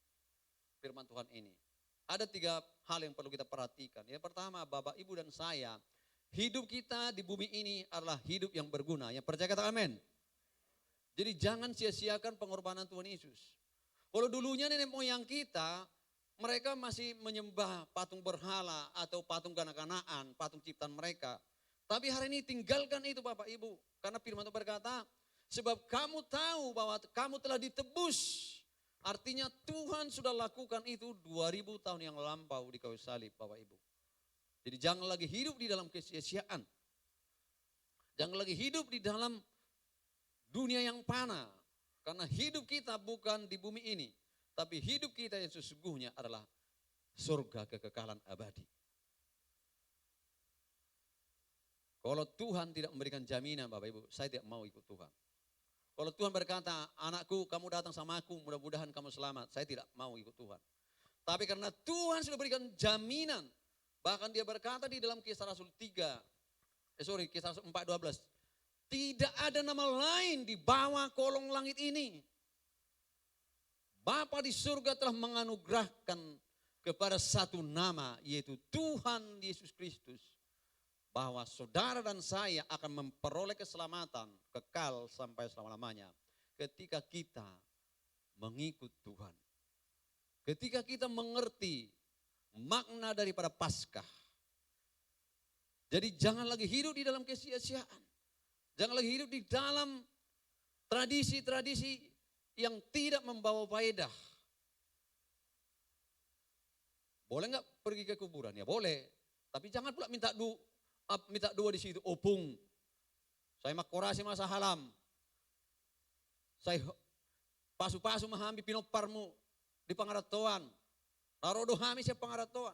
firman Tuhan ini. Ada 3 hal yang perlu kita perhatikan. Yang pertama, Bapak, Ibu dan saya, hidup kita di bumi ini adalah hidup yang berguna. Yang percaya kata amin. Jadi jangan sia-siakan pengorbanan Tuhan Yesus. Kalau dulunya nenek moyang kita, mereka masih menyembah patung berhala atau patung kanak-kanakan, patung ciptaan mereka. Tapi hari ini tinggalkan itu Bapak Ibu. Karena firman Tuhan berkata, sebab kamu tahu bahwa kamu telah ditebus. Artinya Tuhan sudah lakukan itu 2000 tahun yang lampau di kayu salib Bapak Ibu. Jadi jangan lagi hidup di dalam kesia-siaan. Jangan lagi hidup di dalam dunia yang panah. Karena hidup kita bukan di bumi ini. Tapi hidup kita yang sesungguhnya adalah surga kekekalan abadi. Kalau Tuhan tidak memberikan jaminan Bapak Ibu, saya tidak mau ikut Tuhan. Kalau Tuhan berkata, anakku kamu datang sama aku, mudah-mudahan kamu selamat. Saya tidak mau ikut Tuhan. Tapi karena Tuhan sudah berikan jaminan, bahkan dia berkata di dalam Kisah Rasul 4:12, tidak ada nama lain di bawah kolong langit ini. Bapa di surga telah menganugerahkan kepada satu nama, yaitu Tuhan Yesus Kristus. Bahwa saudara dan saya akan memperoleh keselamatan kekal sampai selama-lamanya. Ketika kita mengikut Tuhan. Ketika kita mengerti makna daripada Paskah. Jadi jangan lagi hidup di dalam kesia-siaan. Jangan lagi hidup di dalam tradisi-tradisi yang tidak membawa faedah. Boleh nggak pergi ke kuburan? Ya boleh. Tapi jangan pula minta doa di situ. Opung. Saya makorasi masa halam. Saya pasu-pasu mahami pinoparmu di pangaratoan. Narodo hami siya pangaratoan.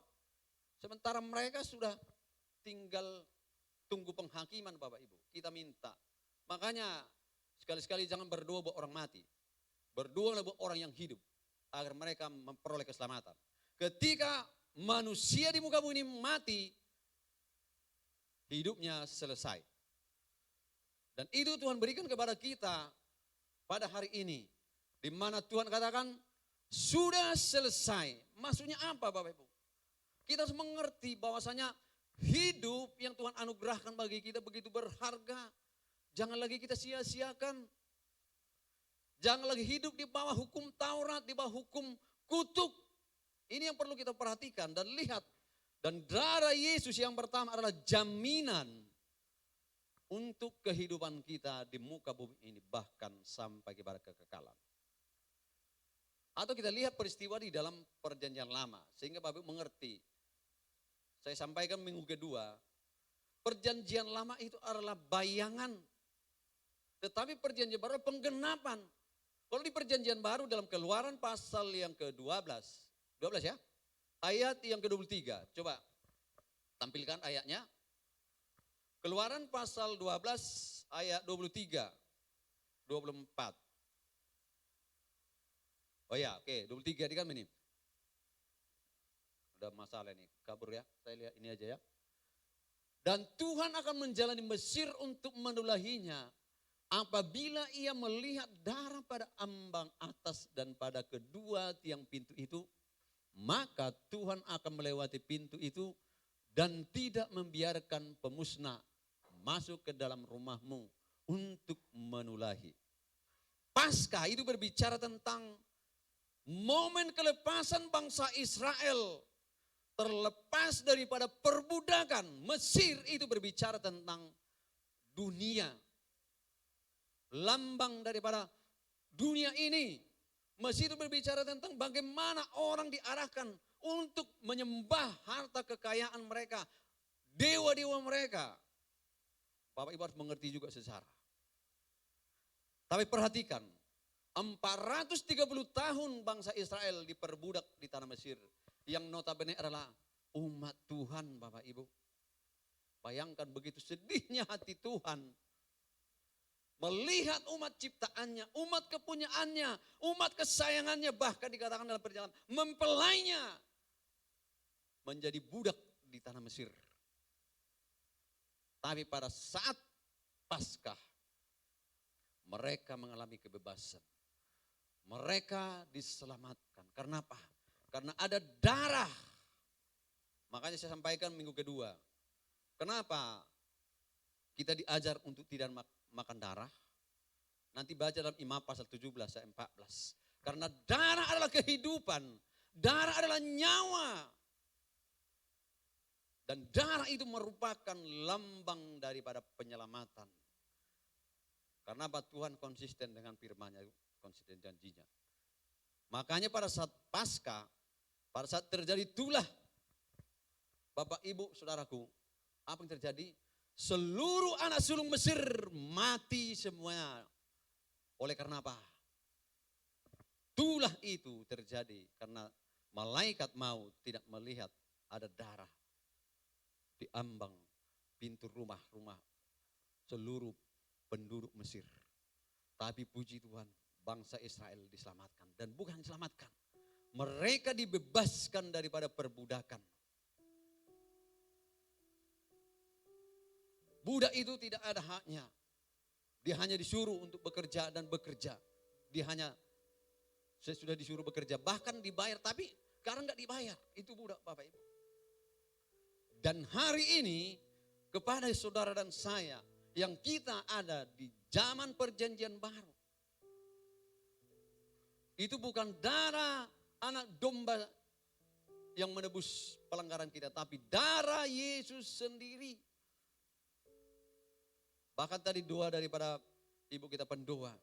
Sementara mereka sudah tinggal tunggu penghakiman Bapak Ibu. Kita minta. Makanya sekali-sekali jangan berdoa buat orang mati. Berdoa buat orang yang hidup. Agar mereka memperoleh keselamatan. Ketika manusia di muka bumi ini mati, hidupnya selesai. Dan itu Tuhan berikan kepada kita pada hari ini. Di mana Tuhan katakan, sudah selesai. Maksudnya apa Bapak Ibu? Kita harus mengerti bahwasanya hidup yang Tuhan anugerahkan bagi kita begitu berharga. Jangan lagi kita sia-siakan. Jangan lagi hidup di bawah hukum Taurat, di bawah hukum kutuk. Ini yang perlu kita perhatikan dan lihat. Dan darah Yesus yang pertama adalah jaminan untuk kehidupan kita di muka bumi ini. Bahkan sampai kepada kekekalan. Atau kita lihat peristiwa di dalam perjanjian lama. Sehingga Bapak mengerti. Saya sampaikan minggu kedua. Perjanjian lama itu adalah bayangan. Tetapi perjanjian baru adalah penggenapan. Kalau di perjanjian baru dalam Keluaran pasal yang ke-12. 12 ya. Ayat yang ke-23. Coba tampilkan ayatnya. Keluaran pasal 12 ayat 23. 24. Oh ya, oke, 23 ini kan ini. Udah masalah ini, kabur ya. Saya lihat ini aja ya. Dan Tuhan akan menjalani Mesir untuk menulahinya apabila ia melihat darah pada ambang atas dan pada kedua tiang pintu itu, maka Tuhan akan melewati pintu itu dan tidak membiarkan pemusnah masuk ke dalam rumahmu untuk menulahi. Paskah itu berbicara tentang momen kelepasan bangsa Israel terlepas daripada perbudakan. Mesir itu berbicara tentang dunia. Lambang daripada dunia ini. Mesir itu berbicara tentang bagaimana orang diarahkan untuk menyembah harta kekayaan mereka. Dewa-dewa mereka. Bapak Ibu harus mengerti juga sejarah. Tapi perhatikan. 430 tahun bangsa Israel diperbudak di tanah Mesir. Yang notabene adalah umat Tuhan Bapak Ibu. Bayangkan begitu sedihnya hati Tuhan. Melihat umat ciptaannya, umat kepunyaannya, umat kesayangannya. Bahkan dikatakan dalam perjalanan mempelainya. Menjadi budak di tanah Mesir. Tapi pada saat Paskah. Mereka mengalami kebebasan. Mereka diselamatkan. Karena apa? Karena ada darah. Makanya saya sampaikan minggu kedua. Kenapa kita diajar untuk tidak makan darah? Nanti baca dalam Imamat pasal 17 ayat 14. Karena darah adalah kehidupan. Darah adalah nyawa. Dan darah itu merupakan lambang daripada penyelamatan. Karena apa? Tuhan konsisten dengan firman-Nya, konsisten janjinya. Makanya pada saat Paskah, pada saat terjadi itulah, Bapak Ibu Saudaraku, apa yang terjadi? Seluruh anak sulung Mesir mati semuanya. Oleh karena apa? Itulah itu terjadi karena malaikat maut tidak melihat ada darah di ambang pintu rumah-rumah seluruh penduduk Mesir. Tapi puji Tuhan, bangsa Israel diselamatkan. Dan bukan diselamatkan, mereka dibebaskan daripada perbudakan. Budak itu tidak ada haknya. Dia hanya disuruh untuk bekerja dan bekerja. Dia hanya sudah disuruh bekerja, bahkan dibayar, tapi sekarang nggak dibayar. Itu budak Bapak Ibu. Dan hari ini kepada saudara dan saya yang kita ada di zaman perjanjian baru. Itu bukan darah anak domba yang menebus pelanggaran kita, tapi darah Yesus sendiri. Bahkan tadi doa daripada ibu kita pendoa.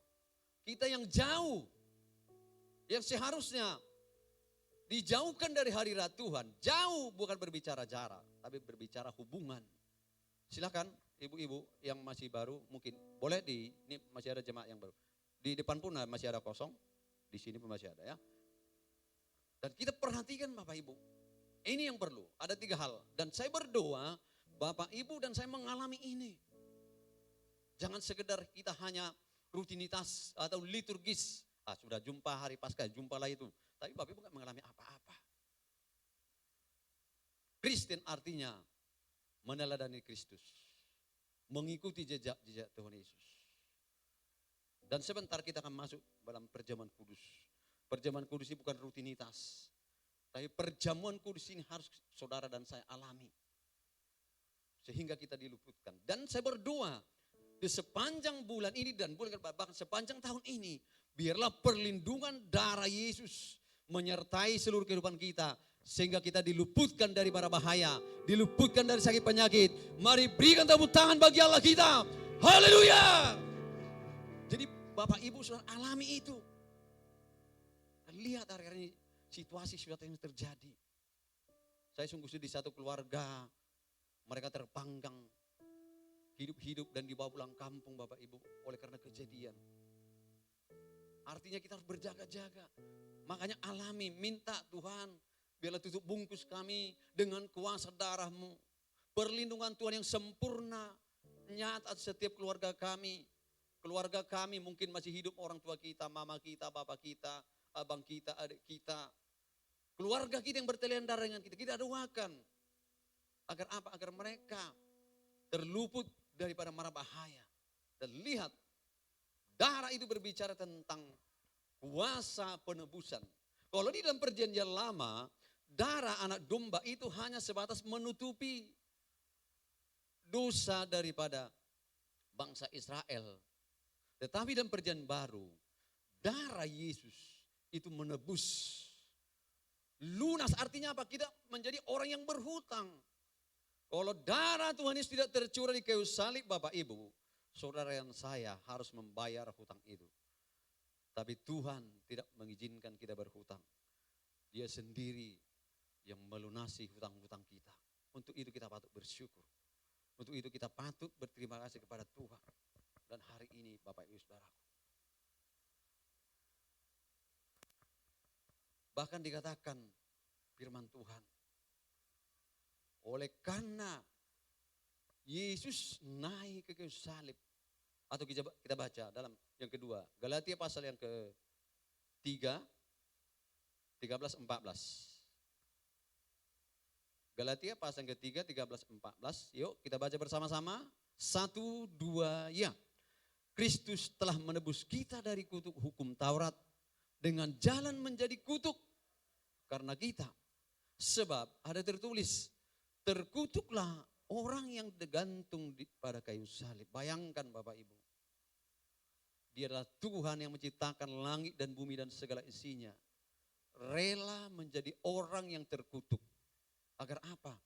Kita yang jauh, yang seharusnya dijauhkan dari hadirat Tuhan. Jauh bukan berbicara jarak, tapi berbicara hubungan. Silakan ibu-ibu yang masih baru, mungkin boleh ini masih ada jemaat yang baru. Di depan pun masih ada kosong, di sini pun masih ada ya. Dan kita perhatikan Bapak Ibu, ini yang perlu, ada 3 hal. Dan saya berdoa, Bapak Ibu dan saya mengalami ini. Jangan sekedar kita hanya rutinitas atau liturgis. Sudah jumpa hari Paskah, jumpalah itu. Tapi Bapak Ibu gak mengalami apa-apa. Kristen artinya meneladani Kristus. Mengikuti jejak-jejak Tuhan Yesus. Dan sebentar kita akan masuk dalam perjamuan kudus. Perjamuan kudus ini bukan rutinitas. Tapi perjamuan kudus ini harus saudara dan saya alami. Sehingga kita diluputkan. Dan saya berdoa di sepanjang bulan ini dan bahkan sepanjang tahun ini. Biarlah perlindungan darah Yesus menyertai seluruh kehidupan kita. Sehingga kita diluputkan dari bara bahaya. Diluputkan dari sakit penyakit. Mari berikan tepuk tangan bagi Allah kita. Haleluya. Jadi Bapak Ibu sudah alami itu. Dan lihat hari-hari ini situasi yang terjadi. Saya sungguh sedih, satu keluarga. Mereka terpanggang. Hidup-hidup dan dibawa pulang kampung Bapak Ibu. Oleh karena kejadian. Artinya kita harus berjaga-jaga. Makanya alami, minta Tuhan. Biarlah tutup bungkus kami dengan kuasa darah-Mu. Perlindungan Tuhan yang sempurna. Nyata setiap keluarga kami. Keluarga kami mungkin masih hidup orang tua kita, mama kita, bapak kita, abang kita, adik kita. Keluarga kita yang bertelandar dengan kita. Kita doakan. Agar apa? Agar mereka terluput daripada mara bahaya. Dan lihat, darah itu berbicara tentang kuasa penebusan. Kalau di dalam perjanjian lama, darah anak domba itu hanya sebatas menutupi dosa daripada bangsa Israel. Tetapi dalam perjanjian baru, darah Yesus itu menebus. Lunas artinya apa? Kita menjadi orang yang berhutang. Kalau darah Tuhan Yesus tidak tercurah di kayu salib Bapak Ibu, saudara dan saya harus membayar hutang itu. Tapi Tuhan tidak mengizinkan kita berhutang. Dia sendiri yang melunasi hutang-hutang kita. Untuk itu kita patut bersyukur. Untuk itu kita patut berterima kasih kepada Tuhan. Dan hari ini Bapak Ibu Saudaraku. Bahkan dikatakan firman Tuhan. Oleh karena Yesus naik ke kayu salib. Atau kita baca dalam yang kedua. Galatia pasal yang ke-3, 13-14. Galatia pasal yang ke-3, 13-14. Yuk kita baca bersama-sama. 1, 2, ya. Kristus telah menebus kita dari kutuk hukum Taurat dengan jalan menjadi kutuk karena kita. Sebab ada tertulis, terkutuklah orang yang digantung pada kayu salib. Bayangkan Bapak Ibu. Dia adalah Tuhan yang menciptakan langit dan bumi dan segala isinya. Rela menjadi orang yang terkutuk. Agar apa?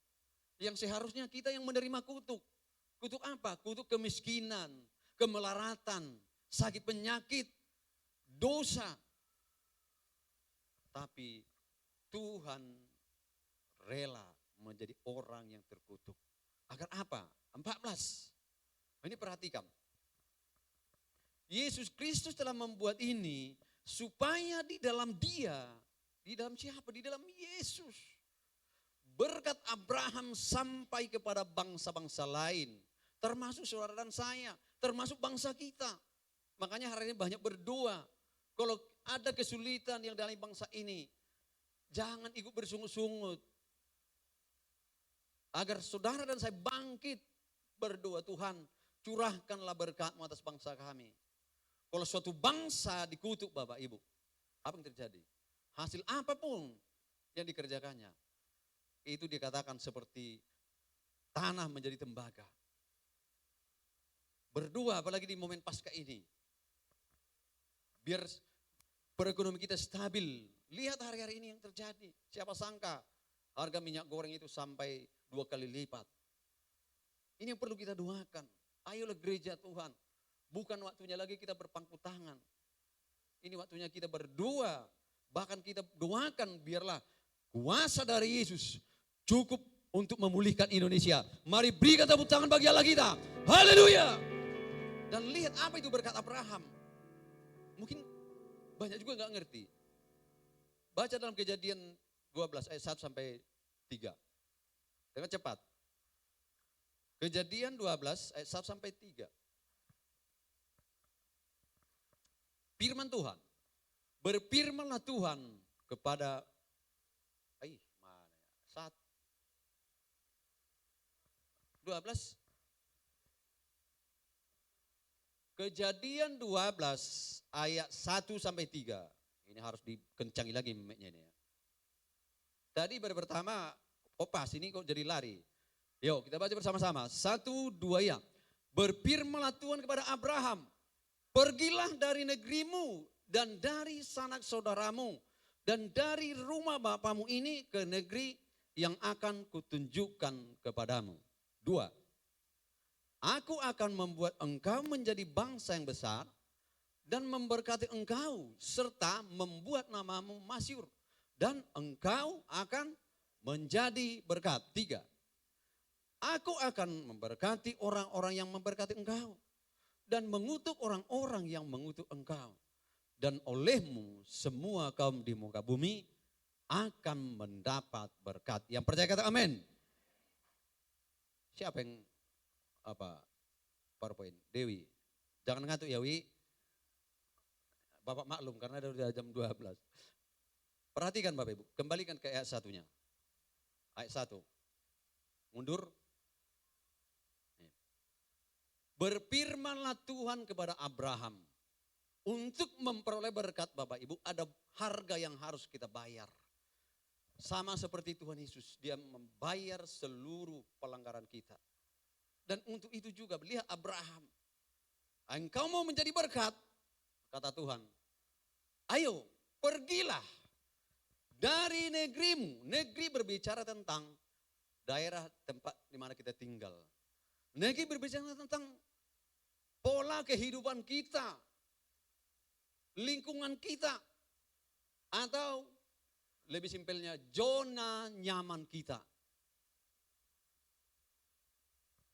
Yang seharusnya kita yang menerima kutuk. Kutuk apa? Kutuk kemiskinan, kemelaratan, sakit penyakit, dosa. Tapi Tuhan rela menjadi orang yang terkutuk. Agar apa? 14. Ini perhatikan. Yesus Kristus telah membuat ini supaya di dalam Dia, di dalam siapa? Di dalam Yesus. Berkat Abraham sampai kepada bangsa-bangsa lain. Termasuk saudara dan saya, termasuk bangsa kita. Makanya hari ini banyak berdoa. Kalau ada kesulitan yang dalam bangsa ini, jangan ikut bersungut-sungut. Agar saudara dan saya bangkit berdoa, Tuhan curahkanlah berkat-Mu atas bangsa kami. Kalau suatu bangsa dikutuk Bapak Ibu, apa yang terjadi? Hasil apapun yang dikerjakannya, itu dikatakan seperti tanah menjadi tembaga. Berdoa apalagi di momen Paskah ini. Biar perekonomian kita stabil. Lihat hari-hari ini yang terjadi. Siapa sangka harga minyak goreng itu sampai 2 kali lipat. Ini yang perlu kita doakan. Ayolah gereja Tuhan. Bukan waktunya lagi kita berpangku tangan. Ini waktunya kita berdoa. Bahkan kita doakan biarlah kuasa dari Yesus cukup untuk memulihkan Indonesia. Mari berikan tepuk tangan bagi Allah kita. Haleluya. Dan lihat apa itu berkat Abraham. mungkin banyak juga nggak ngerti. Baca dalam Kejadian 12 ayat 1 sampai 3. Dengan cepat. Kejadian 12 ayat 1 sampai 3. Firman Tuhan. Berfirmanlah Tuhan kepada mana ya? 12. Kejadian 12 ayat 1 sampai 3. Ini harus dikencangi lagi mic-nya ini ya. Tadi baru pertama, pas ini kok jadi lari. Yuk kita baca bersama-sama. 1, 2 ya. Berfirmanlah Tuhan kepada Abraham. Pergilah dari negerimu dan dari sanak saudaramu. Dan dari rumah bapamu ini ke negeri yang akan kutunjukkan kepadamu. 2. Aku akan membuat engkau menjadi bangsa yang besar dan memberkati engkau serta membuat namamu masyhur dan engkau akan menjadi berkat. 3. Aku akan memberkati orang-orang yang memberkati engkau dan mengutuk orang-orang yang mengutuk engkau. Dan olehmu semua kaum di muka bumi akan mendapat berkat. Yang percaya kata amin. Siapa yang PowerPoint? Dewi. Jangan ngantuk ya Wi. Bapak maklum karena udah jam 12. Perhatikan Bapak Ibu, kembalikan ke ayat 1-nya. Ayat 1. Mundur. Berfirmanlah Tuhan kepada Abraham. Untuk memperoleh berkat Bapak Ibu ada harga yang harus kita bayar. Sama seperti Tuhan Yesus, dia membayar seluruh pelanggaran kita. Dan untuk itu juga lihat Abraham. Engkau mau menjadi berkat, kata Tuhan. Ayo pergilah dari negerimu. Negeri berbicara tentang daerah tempat di mana kita tinggal. Negeri berbicara tentang pola kehidupan kita. Lingkungan kita. Atau lebih simpelnya zona nyaman kita.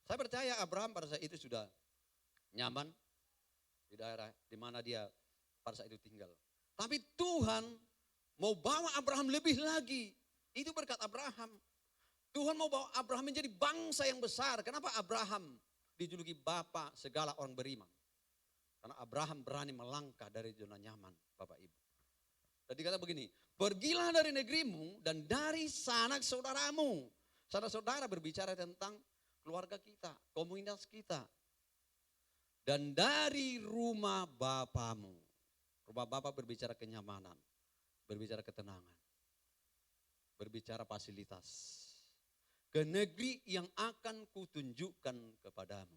Saya percaya Abraham pada saat itu sudah nyaman di daerah di mana dia pada saat itu tinggal. Tapi Tuhan mau bawa Abraham lebih lagi. Itu berkat Abraham. Tuhan mau bawa Abraham menjadi bangsa yang besar. Kenapa Abraham dijuluki bapa segala orang beriman? Karena Abraham berani melangkah dari zona nyaman, Bapak Ibu. Tadi kata begini, pergilah dari negerimu dan dari sanak saudaramu. Sanak saudara berbicara tentang keluarga kita, komunitas kita. Dan dari rumah bapamu. Rumah bapak berbicara kenyamanan, berbicara ketenangan, berbicara fasilitas. Ke negeri yang akan kutunjukkan kepadamu.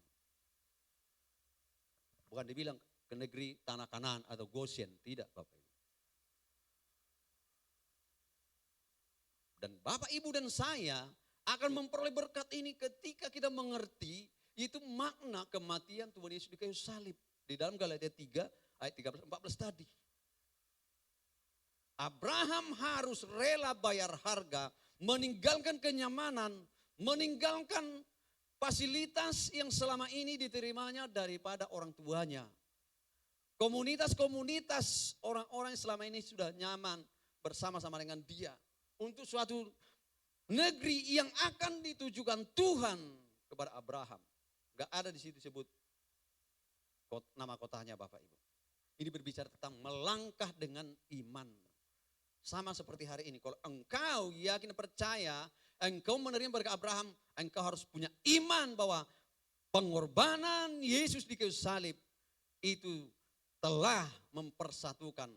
Bukan dibilang ke negeri tanah Kanaan atau Goshen, tidak Bapak Ibu. Dan Bapak Ibu dan saya akan memperoleh berkat ini ketika kita mengerti itu makna kematian Tuhan Yesus di kayu salib. Di dalam Galatia 3 ayat 13-14 tadi. Abraham harus rela bayar harga, meninggalkan kenyamanan, meninggalkan fasilitas yang selama ini diterimanya daripada orang tuanya. Komunitas-komunitas orang-orang yang selama ini sudah nyaman bersama-sama dengan dia. Untuk suatu negeri yang akan ditujukan Tuhan kepada Abraham. Gak ada di situ disebut nama kotanya Bapak Ibu. Ini berbicara tentang melangkah dengan iman. Sama seperti hari ini. Kalau engkau yakin percaya, engkau menerima berkat Abraham, engkau harus punya iman bahwa pengorbanan Yesus di kayu salib itu telah mempersatukan,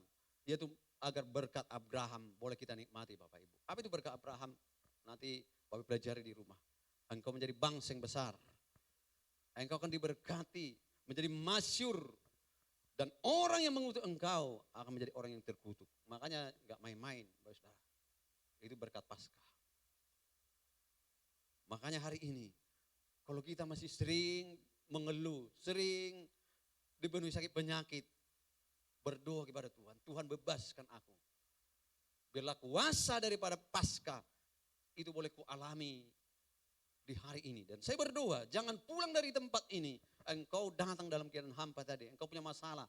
yaitu agar berkat Abraham boleh kita nikmati Bapak Ibu. Apa itu berkat Abraham? Nanti Bapak pelajari di rumah. Engkau menjadi bangsa yang besar. Engkau akan diberkati, menjadi masyhur. Dan orang yang mengutuk engkau akan menjadi orang yang terkutuk. Makanya gak main-main Bapak Saudara. Itu berkat Paskah. Makanya hari ini, kalau kita masih sering mengeluh, sering dipenuhi sakit penyakit, berdoa kepada Tuhan, Tuhan bebaskan aku. Biarlah kuasa daripada Paskah itu boleh kualami di hari ini. Dan saya berdoa, jangan pulang dari tempat ini, engkau datang dalam keadaan hampa tadi, engkau punya masalah,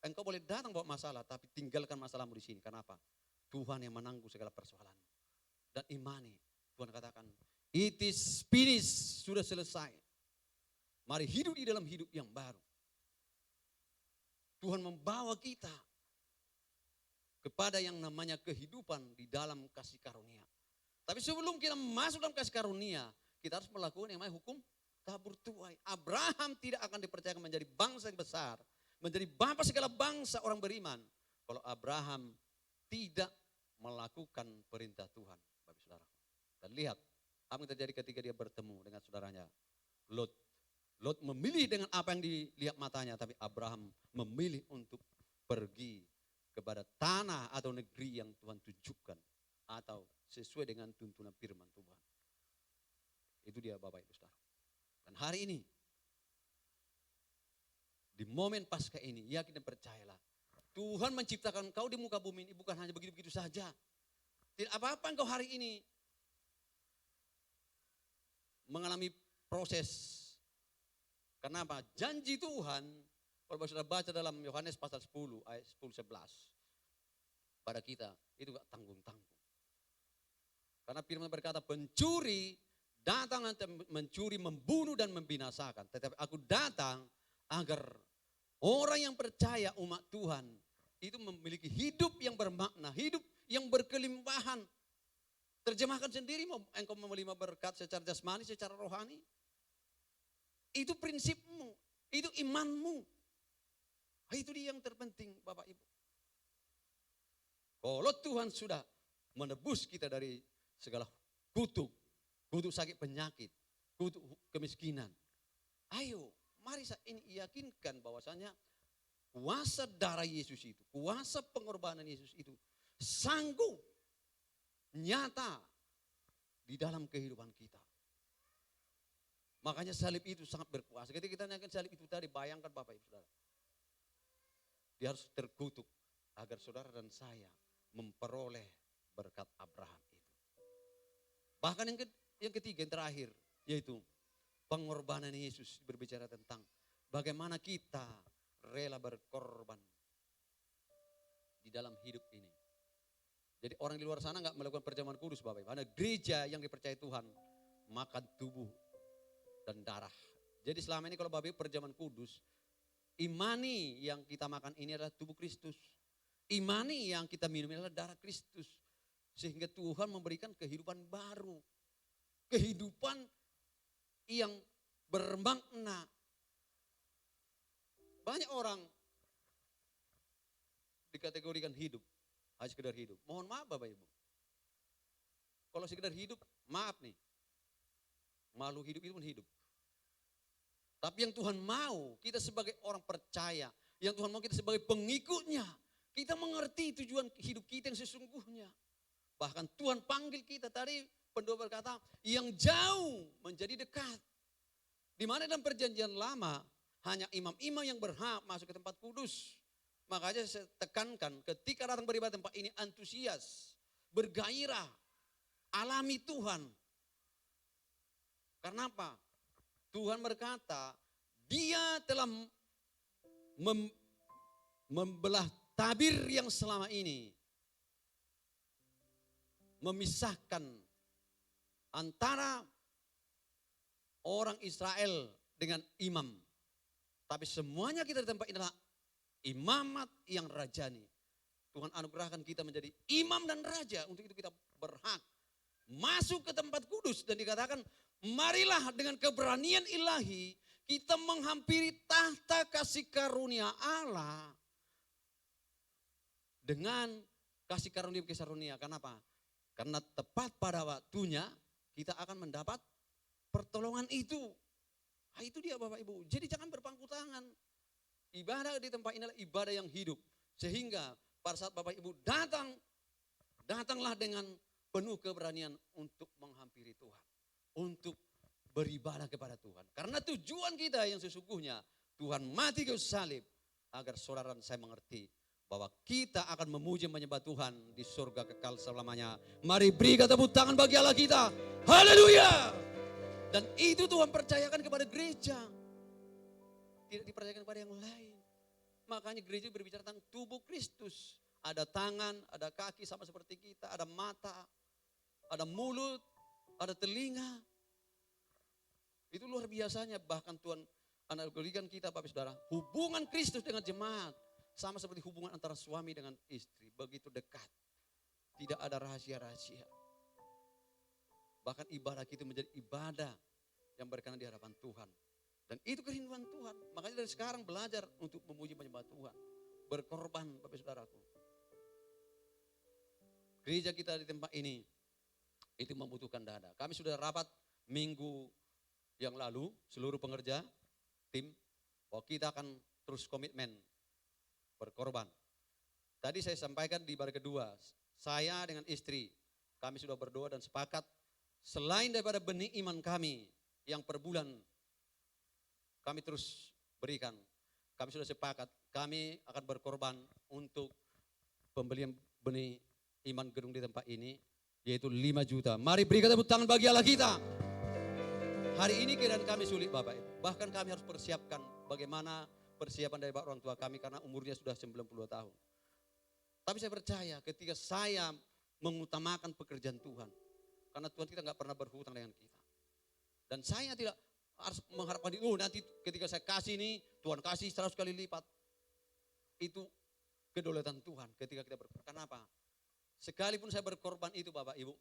Engkau boleh datang bawa masalah, tapi tinggalkan masalahmu di sini. Kenapa? Tuhan yang menanggung segala persoalan. Dan imani, Tuhan katakan, it is finished, sudah selesai. Mari hidup di dalam hidup yang baru. Tuhan membawa kita kepada yang namanya kehidupan di dalam kasih karunia. Tapi sebelum kita masuk dalam kasih karunia, kita harus melakukan yang namanya hukum tabur tuai. Abraham tidak akan dipercayakan menjadi bangsa yang besar, menjadi bapa segala bangsa orang beriman, kalau Abraham tidak melakukan perintah Tuhan, Bapak Saudara. Dan lihat apa yang terjadi ketika dia bertemu dengan saudaranya Lot. Lot memilih dengan apa yang dilihat matanya, tapi Abraham memilih untuk pergi kepada tanah atau negeri yang Tuhan tunjukkan, atau sesuai dengan tuntunan firman Tuhan. Itu dia Bapak Ibu Saudara. Dan hari ini, di momen Paskah ini, yakin dan percayalah, Tuhan menciptakan kau di muka bumi ini bukan hanya begitu-begitu saja. Tidak apa-apa engkau hari ini mengalami proses. Kenapa? Janji Tuhan, kalau sudah baca dalam Yohanes pasal 10 ayat 10-11, pada kita itu gak tanggung-tanggung. Karena firman berkata, pencuri datang mencuri, membunuh dan membinasakan. Tetapi aku datang agar orang yang percaya umat Tuhan itu memiliki hidup yang bermakna, hidup yang berkelimpahan. Terjemahkan sendiri, mau engkau menerima berkat secara jasmani, secara rohani. Itu prinsipmu, itu imanmu. Itu dia yang terpenting Bapak Ibu. Kalau Tuhan sudah menebus kita dari segala kutuk sakit penyakit, kutuk kemiskinan. Ayo, mari ini yakinkan bahwasanya kuasa darah Yesus itu, kuasa pengorbanan Yesus itu sanggup nyata di dalam kehidupan kita. Makanya salib itu sangat berkuasa. Ketika kita naikkan salib itu tadi, bayangkan Bapak Ibu Saudara. Dia harus terkutuk agar saudara dan saya memperoleh berkat Abraham itu. Bahkan yang ketiga, yang terakhir, yaitu pengorbanan Yesus, berbicara tentang bagaimana kita rela berkorban di dalam hidup ini. Jadi orang di luar sana nggak melakukan perjamuan kudus Bapak Ibu. Ada gereja yang dipercaya Tuhan makan tubuh dan darah. Jadi selama ini kalau Bapak Ibu perjamuan kudus, imani yang kita makan ini adalah tubuh Kristus. Imani yang kita minum adalah darah Kristus. Sehingga Tuhan memberikan kehidupan baru. Kehidupan yang bermakna. Banyak orang dikategorikan hidup, hanya sekedar hidup. Mohon maaf Bapak Ibu. Kalau sekedar hidup, maaf nih. Malu hidup itu pun hidup. Tapi yang Tuhan mau, kita sebagai orang percaya, yang Tuhan mau kita sebagai pengikutnya, kita mengerti tujuan hidup kita yang sesungguhnya. Bahkan Tuhan panggil kita, tadi pendoa berkata, yang jauh menjadi dekat. Di mana dalam perjanjian lama, hanya imam-imam yang berhak masuk ke tempat kudus. Makanya saya tekankan, ketika datang beribadah tempat ini antusias, bergairah, alami Tuhan. Karena apa? Tuhan berkata, dia telah membelah tabir yang selama ini memisahkan antara orang Israel dengan imam. Tapi semuanya kita di tempat ini adalah imamat yang rajani. Tuhan anugerahkan kita menjadi imam dan raja. Untuk itu kita berhak masuk ke tempat kudus. Dan dikatakan, marilah dengan keberanian ilahi kita menghampiri tahta kasih karunia Allah. Dengan kasih karunia. Kenapa? Karena tepat pada waktunya kita akan mendapat pertolongan itu. Nah, itu dia Bapak Ibu. Jadi jangan berpangku tangan. Ibadah di tempat ini adalah ibadah yang hidup. Sehingga pada saat Bapak Ibu datanglah dengan penuh keberanian untuk menghampiri Tuhan. Untuk beribadah kepada Tuhan. Karena tujuan kita yang sesungguhnya, Tuhan mati ke salib agar saudara dan saya mengerti bahwa kita akan memuji menyembah Tuhan di surga kekal selamanya. Mari berikan tepuk tangan bagi Allah kita. Haleluya. Dan itu Tuhan percayakan kepada gereja. Tidak dipercayakan kepada yang lain. Makanya gereja berbicara tentang tubuh Kristus. Ada tangan, ada kaki sama seperti kita, ada mata, ada mulut, ada telinga. Itu luar biasanya, bahkan Tuhan analogikan kita Bapak Saudara. Hubungan Kristus dengan jemaat sama seperti hubungan antara suami dengan istri. Begitu dekat. Tidak ada rahasia-rahasia. Bahkan ibadah kita menjadi ibadah yang berkenan di hadapan Tuhan. Dan itu kerinduan Tuhan. Makanya dari sekarang belajar untuk memuji menyembah Tuhan. Berkorban Bapak Saudaraku. Gereja kita di tempat ini itu membutuhkan dada. Kami sudah rapat minggu yang lalu, seluruh pengerja, tim, bahwa kita akan terus komitmen berkorban. Tadi saya sampaikan di baris kedua, saya dengan istri, kami sudah berdoa dan sepakat, selain daripada benih iman kami yang per bulan kami terus berikan, kami sudah sepakat, kami akan berkorban untuk pembelian benih iman gedung di tempat ini, yaitu 5 juta. Mari berikan tepuk tangan bagi Allah kita. Hari ini keadaan kami sulit Bapak Ibu. Bahkan kami harus persiapkan bagaimana persiapan dari orang tua kami karena umurnya sudah 92 tahun. Tapi saya percaya ketika saya mengutamakan pekerjaan Tuhan. Karena Tuhan kita nggak pernah berhutang dengan kita. Dan saya tidak harus mengharapkan, nanti ketika saya kasih ini, Tuhan kasih 100 kali lipat. Itu kedaulatan Tuhan ketika kita berkorban. Kenapa? Sekalipun saya berkorban itu Bapak Ibu,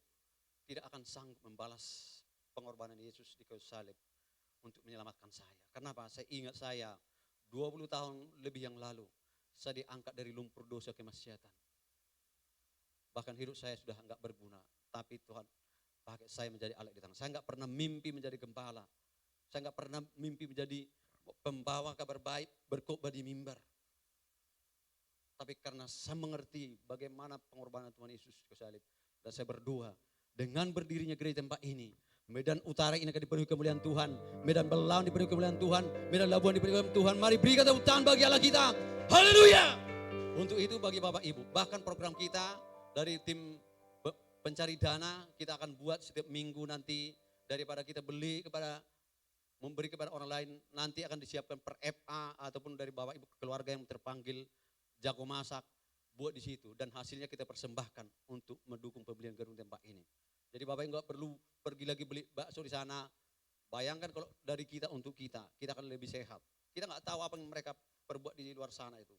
tidak akan sanggup membalas pengorbanan Yesus di kayu salib untuk menyelamatkan saya. Kenapa? Saya ingat saya 20 tahun lebih yang lalu, saya diangkat dari lumpur dosa kemaksiatan. Bahkan hidup saya sudah enggak berguna, tapi Tuhan pakai saya menjadi alat di tangan. Saya enggak pernah mimpi menjadi gembala. Saya enggak pernah mimpi menjadi pembawa kabar baik, berkhotbah di mimbar. Tapi karena saya mengerti bagaimana pengorbanan Tuhan Yesus di salib, dan saya berdoa dengan berdirinya gereja tempat ini, Medan Utara ini akan dipenuhi kemuliaan Tuhan, Medan Belawan dipenuhi kemuliaan Tuhan, Medan Labuan dipenuhi kemuliaan Tuhan. Mari berikan tepuk tangan bagi Allah kita. Haleluya. Untuk itu bagi Bapak Ibu, bahkan program kita dari tim pencari dana kita akan buat setiap minggu nanti, daripada kita beli kepada memberi kepada orang lain, nanti akan disiapkan per FA ataupun dari Bapak Ibu keluarga yang terpanggil jago masak, buat di situ, dan hasilnya kita persembahkan untuk mendukung pembelian gedung tempat ini. Jadi Bapak nggak perlu pergi lagi beli bakso di sana. Bayangkan kalau dari kita untuk kita akan lebih sehat. Kita nggak tahu apa yang mereka perbuat di luar sana itu.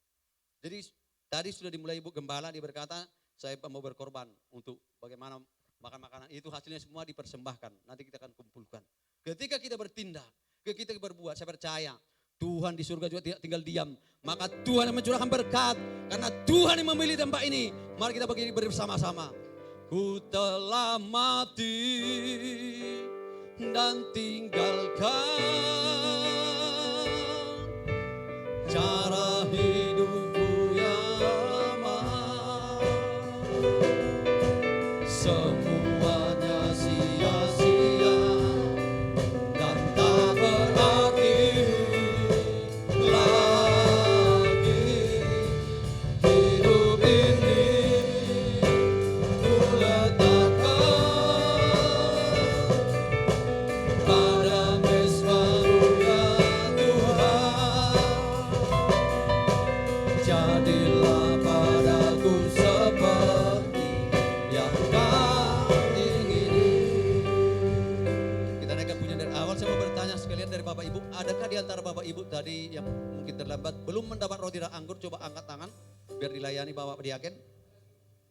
Jadi tadi sudah dimulai Ibu Gembala, dia berkata saya mau berkorban untuk bagaimana makan makanan itu, hasilnya semua dipersembahkan. Nanti kita akan kumpulkan. Ketika kita bertindak, ketika kita berbuat, saya percaya Tuhan di surga juga tidak tinggal diam. Maka Tuhan yang mencurahkan berkat. Karena Tuhan yang memilih tempat ini. Mari kita bagi bersama-sama. Ku telah mati dan tinggalkan cara hidupku yang lama. Semuanya sia-sia dan tak berarti lagi. Hidup ini ku letakkan pada mezbahu ya Tuhan. Jadilah padaku seperti yang Kau ingini. Kita naikkan pujian dari awal. Saya mau bertanya sekalian dari Bapak Ibu, adakah di antara Bapak Ibu tadi yang mungkin terlambat belum mendapat roti dan anggur? Coba angkat tangan biar dilayani Bapak Diaken.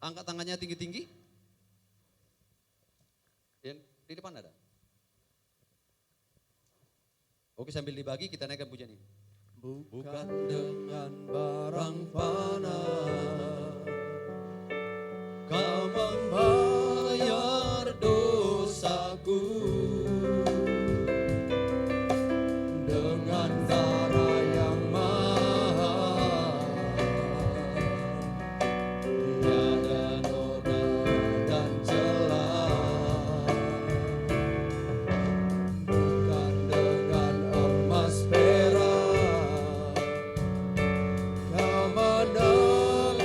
Angkat tangannya tinggi-tinggi. Yang di depan ada. Oke, sambil dibagi kita naikkan pujian ini. Bukan dengan barang fana Kau membayar dosaku, dengan darah yang mahal, tiada noda dan celah. Bukan dengan emas perak Kau menebus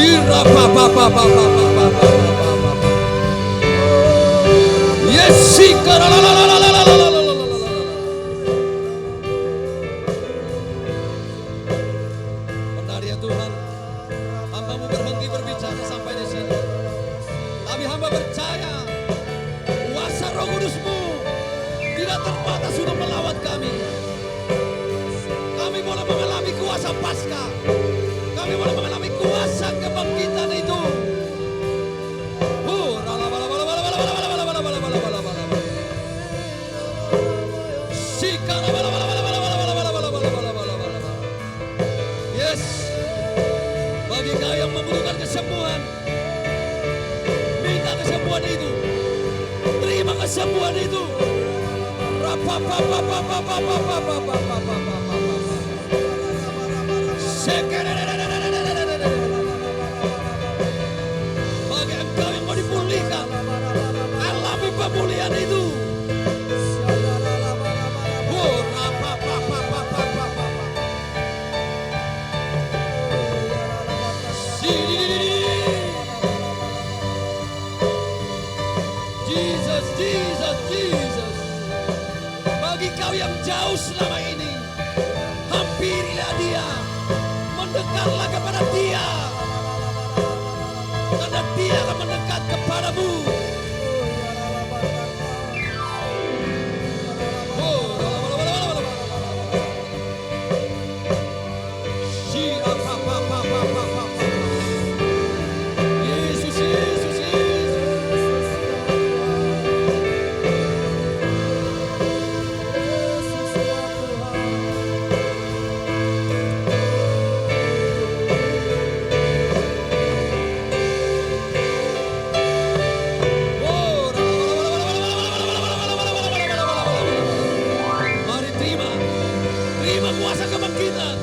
Ira pa pa pa pa pa pa pa pa pa. Yes, la la la la la la la la. Benar ya Tuhan, hamba-Mu berhenti berbicara sampai di sini. Tapi hamba percaya kuasa Roh Kudus-Mu tidak terbatas untuk melawat kami. Kami boleh mengalami kuasa Paskah. Kami boleh mengalami kuasa kebangkitan itu. Yes, bagi kau yang membutuhkan kesembuhan, minta kesembuhan itu, terima kesembuhan itu. Bagi engkau yang mau dipulihkan, alami pemulihan itu. Jesus, Jesus, Jesus. Bagi kau yang jauh selama ini, hampirilah dia, mendekatlah kepada dia, karena dia akan mendekat kepadamu. Yesus, Yesus, Yesus. Mari terima kuasa kebangkitan,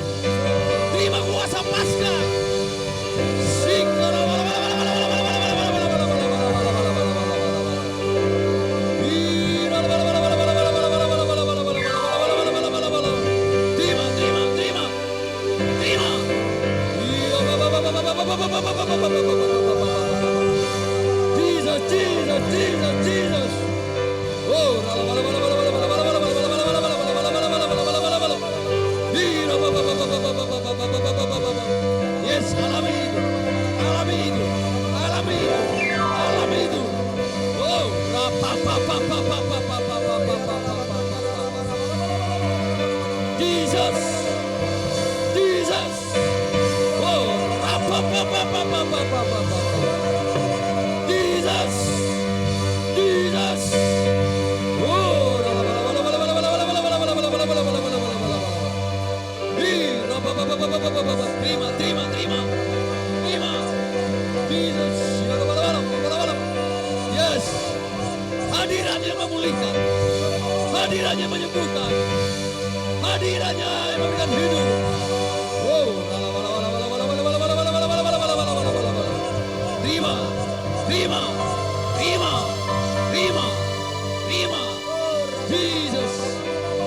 terima kuasa Paskah. Jesus, Jesus, Jesus, Jesus. Yes, alami itu, alami itu, alami itu, alami itu. Oh, Jesus, Jesus. Oh, Jesus, Jesus. Oh, terima, terima, terima, terima. Jesus, yes. Hadirannya memulihkan, hadirannya menyembuhkan, hadirannya yang memberikan hidup. Oh, terima, terima, terima, terima, terima. Jesus.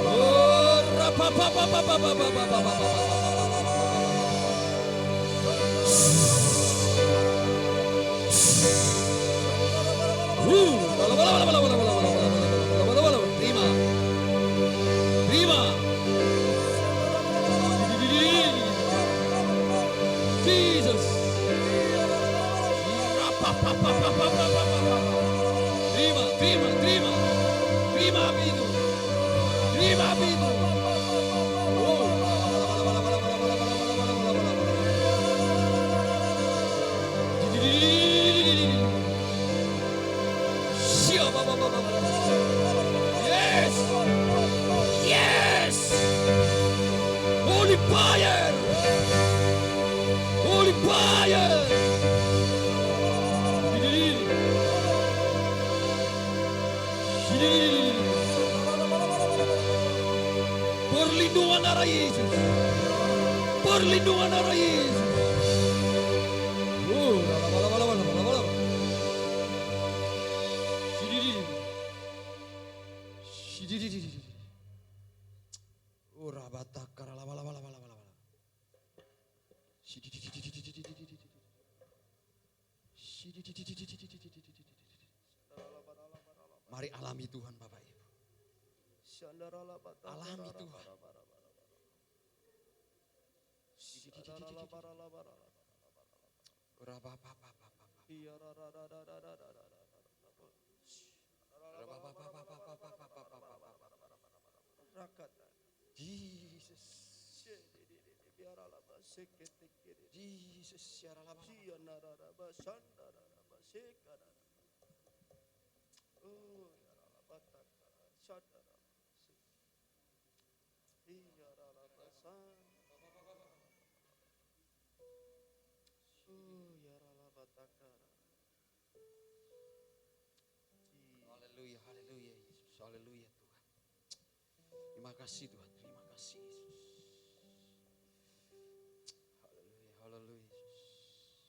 Oh, terima, terima. Jesus. Terima, terima, terima. Terima itu. Terima itu. Oh. Yes. Yes. Holy fire. Holy fire. Perlindungan darah Yesus. Perlindungan darah Yesus. Oh, mari alami Tuhan Bapak Ibu. Alami Tuhan. Jesus. Jesus. Haleluya, haleluya Yesus, haleluya Tuhan. Terima kasih Tuhan, terima kasih Yesus. Haleluya, haleluya Yesus.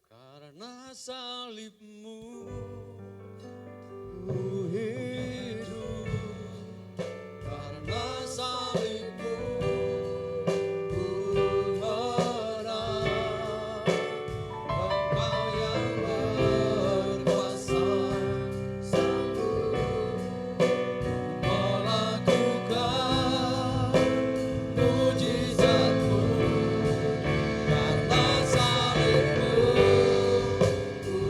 Karena salibmu ku hidup, karena salibmu ku menang. Engkau yang berkuasa sanggup melakukan mujizatmu. Karena salibmu ku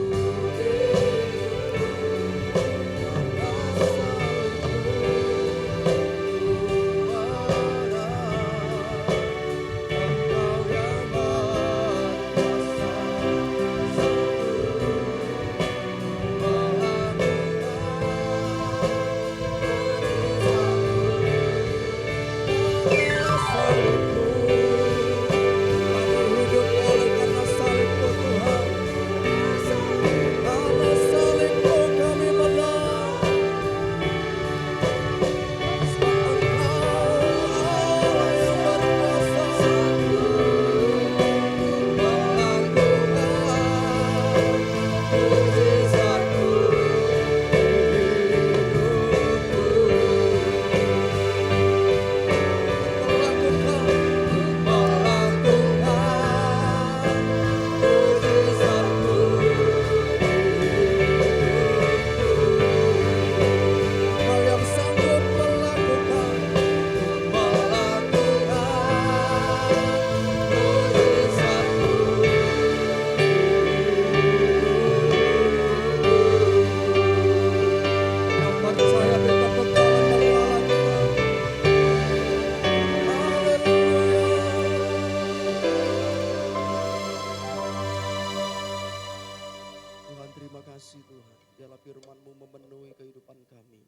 Tuhan, terima kasih Tuhan. Biarlah firman-Mu memenuhi kehidupan kami.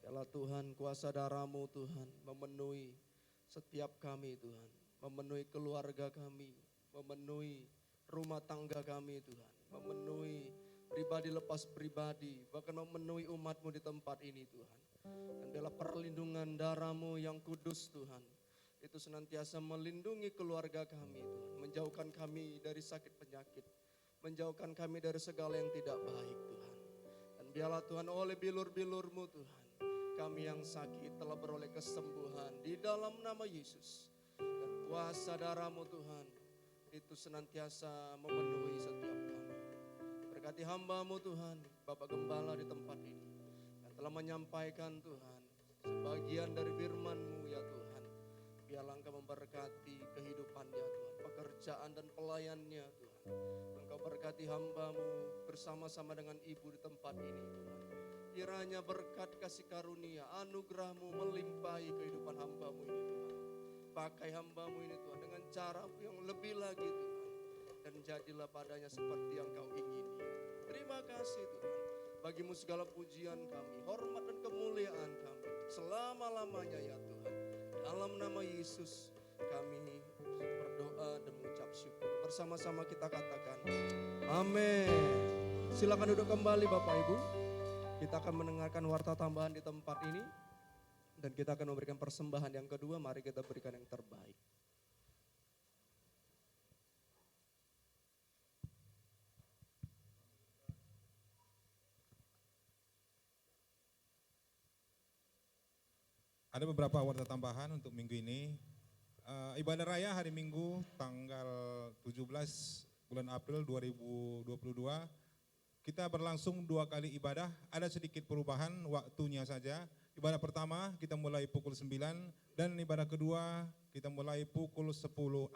Biarlah Tuhan kuasa darah-Mu Tuhan memenuhi setiap kami Tuhan. Memenuhi keluarga kami, memenuhi rumah tangga kami Tuhan. Memenuhi pribadi lepas pribadi, bahkan memenuhi umat-Mu di tempat ini Tuhan. Dan biarlah perlindungan darah-Mu yang kudus Tuhan, itu senantiasa melindungi keluarga kami Tuhan. Menjauhkan kami dari sakit penyakit, menjauhkan kami dari segala yang tidak baik Tuhan. Dan biarlah Tuhan oleh bilur-bilur-Mu Tuhan, kami yang sakit telah beroleh kesembuhan di dalam nama Yesus. Dan kuasa darah-Mu Tuhan itu senantiasa memenuhi setiap kami. Berkati hamba-Mu Tuhan, Bapak Gembala di tempat ini, yang telah menyampaikan Tuhan sebagian dari firman-Mu ya Tuhan. Biarlah Engkau memberkati kehidupannya Tuhan, pekerjaan dan pelayannya Tuhan. Engkau berkati hamba-Mu bersama-sama dengan ibu di tempat ini Tuhan. Kiranya berkat kasih karunia, anugerah-Mu melimpahi kehidupan hamba-Mu ini Tuhan. Pakai hamba-Mu ini Tuhan dengan cara-Mu yang lebih lagi Tuhan. Dan jadilah padanya seperti yang Kau ingini. Terima kasih Tuhan. Bagimu segala pujian kami, hormat dan kemuliaan kami selama-lamanya ya Tuhan. Dalam nama Yesus kami berdoa dan mengucap syukur. Bersama-sama kita katakan amin. Silakan duduk kembali Bapak Ibu. Kita akan mendengarkan warta tambahan di tempat ini. Dan kita akan memberikan persembahan yang kedua. Mari kita berikan yang terbaik. Ada beberapa warta tambahan untuk minggu ini. Ibadah raya hari Minggu tanggal 17 bulan April 2022. Kita berlangsung 2 kali ibadah, ada sedikit perubahan waktunya saja. Ibadah pertama kita mulai pukul 9 dan ibadah kedua kita mulai pukul 10.45.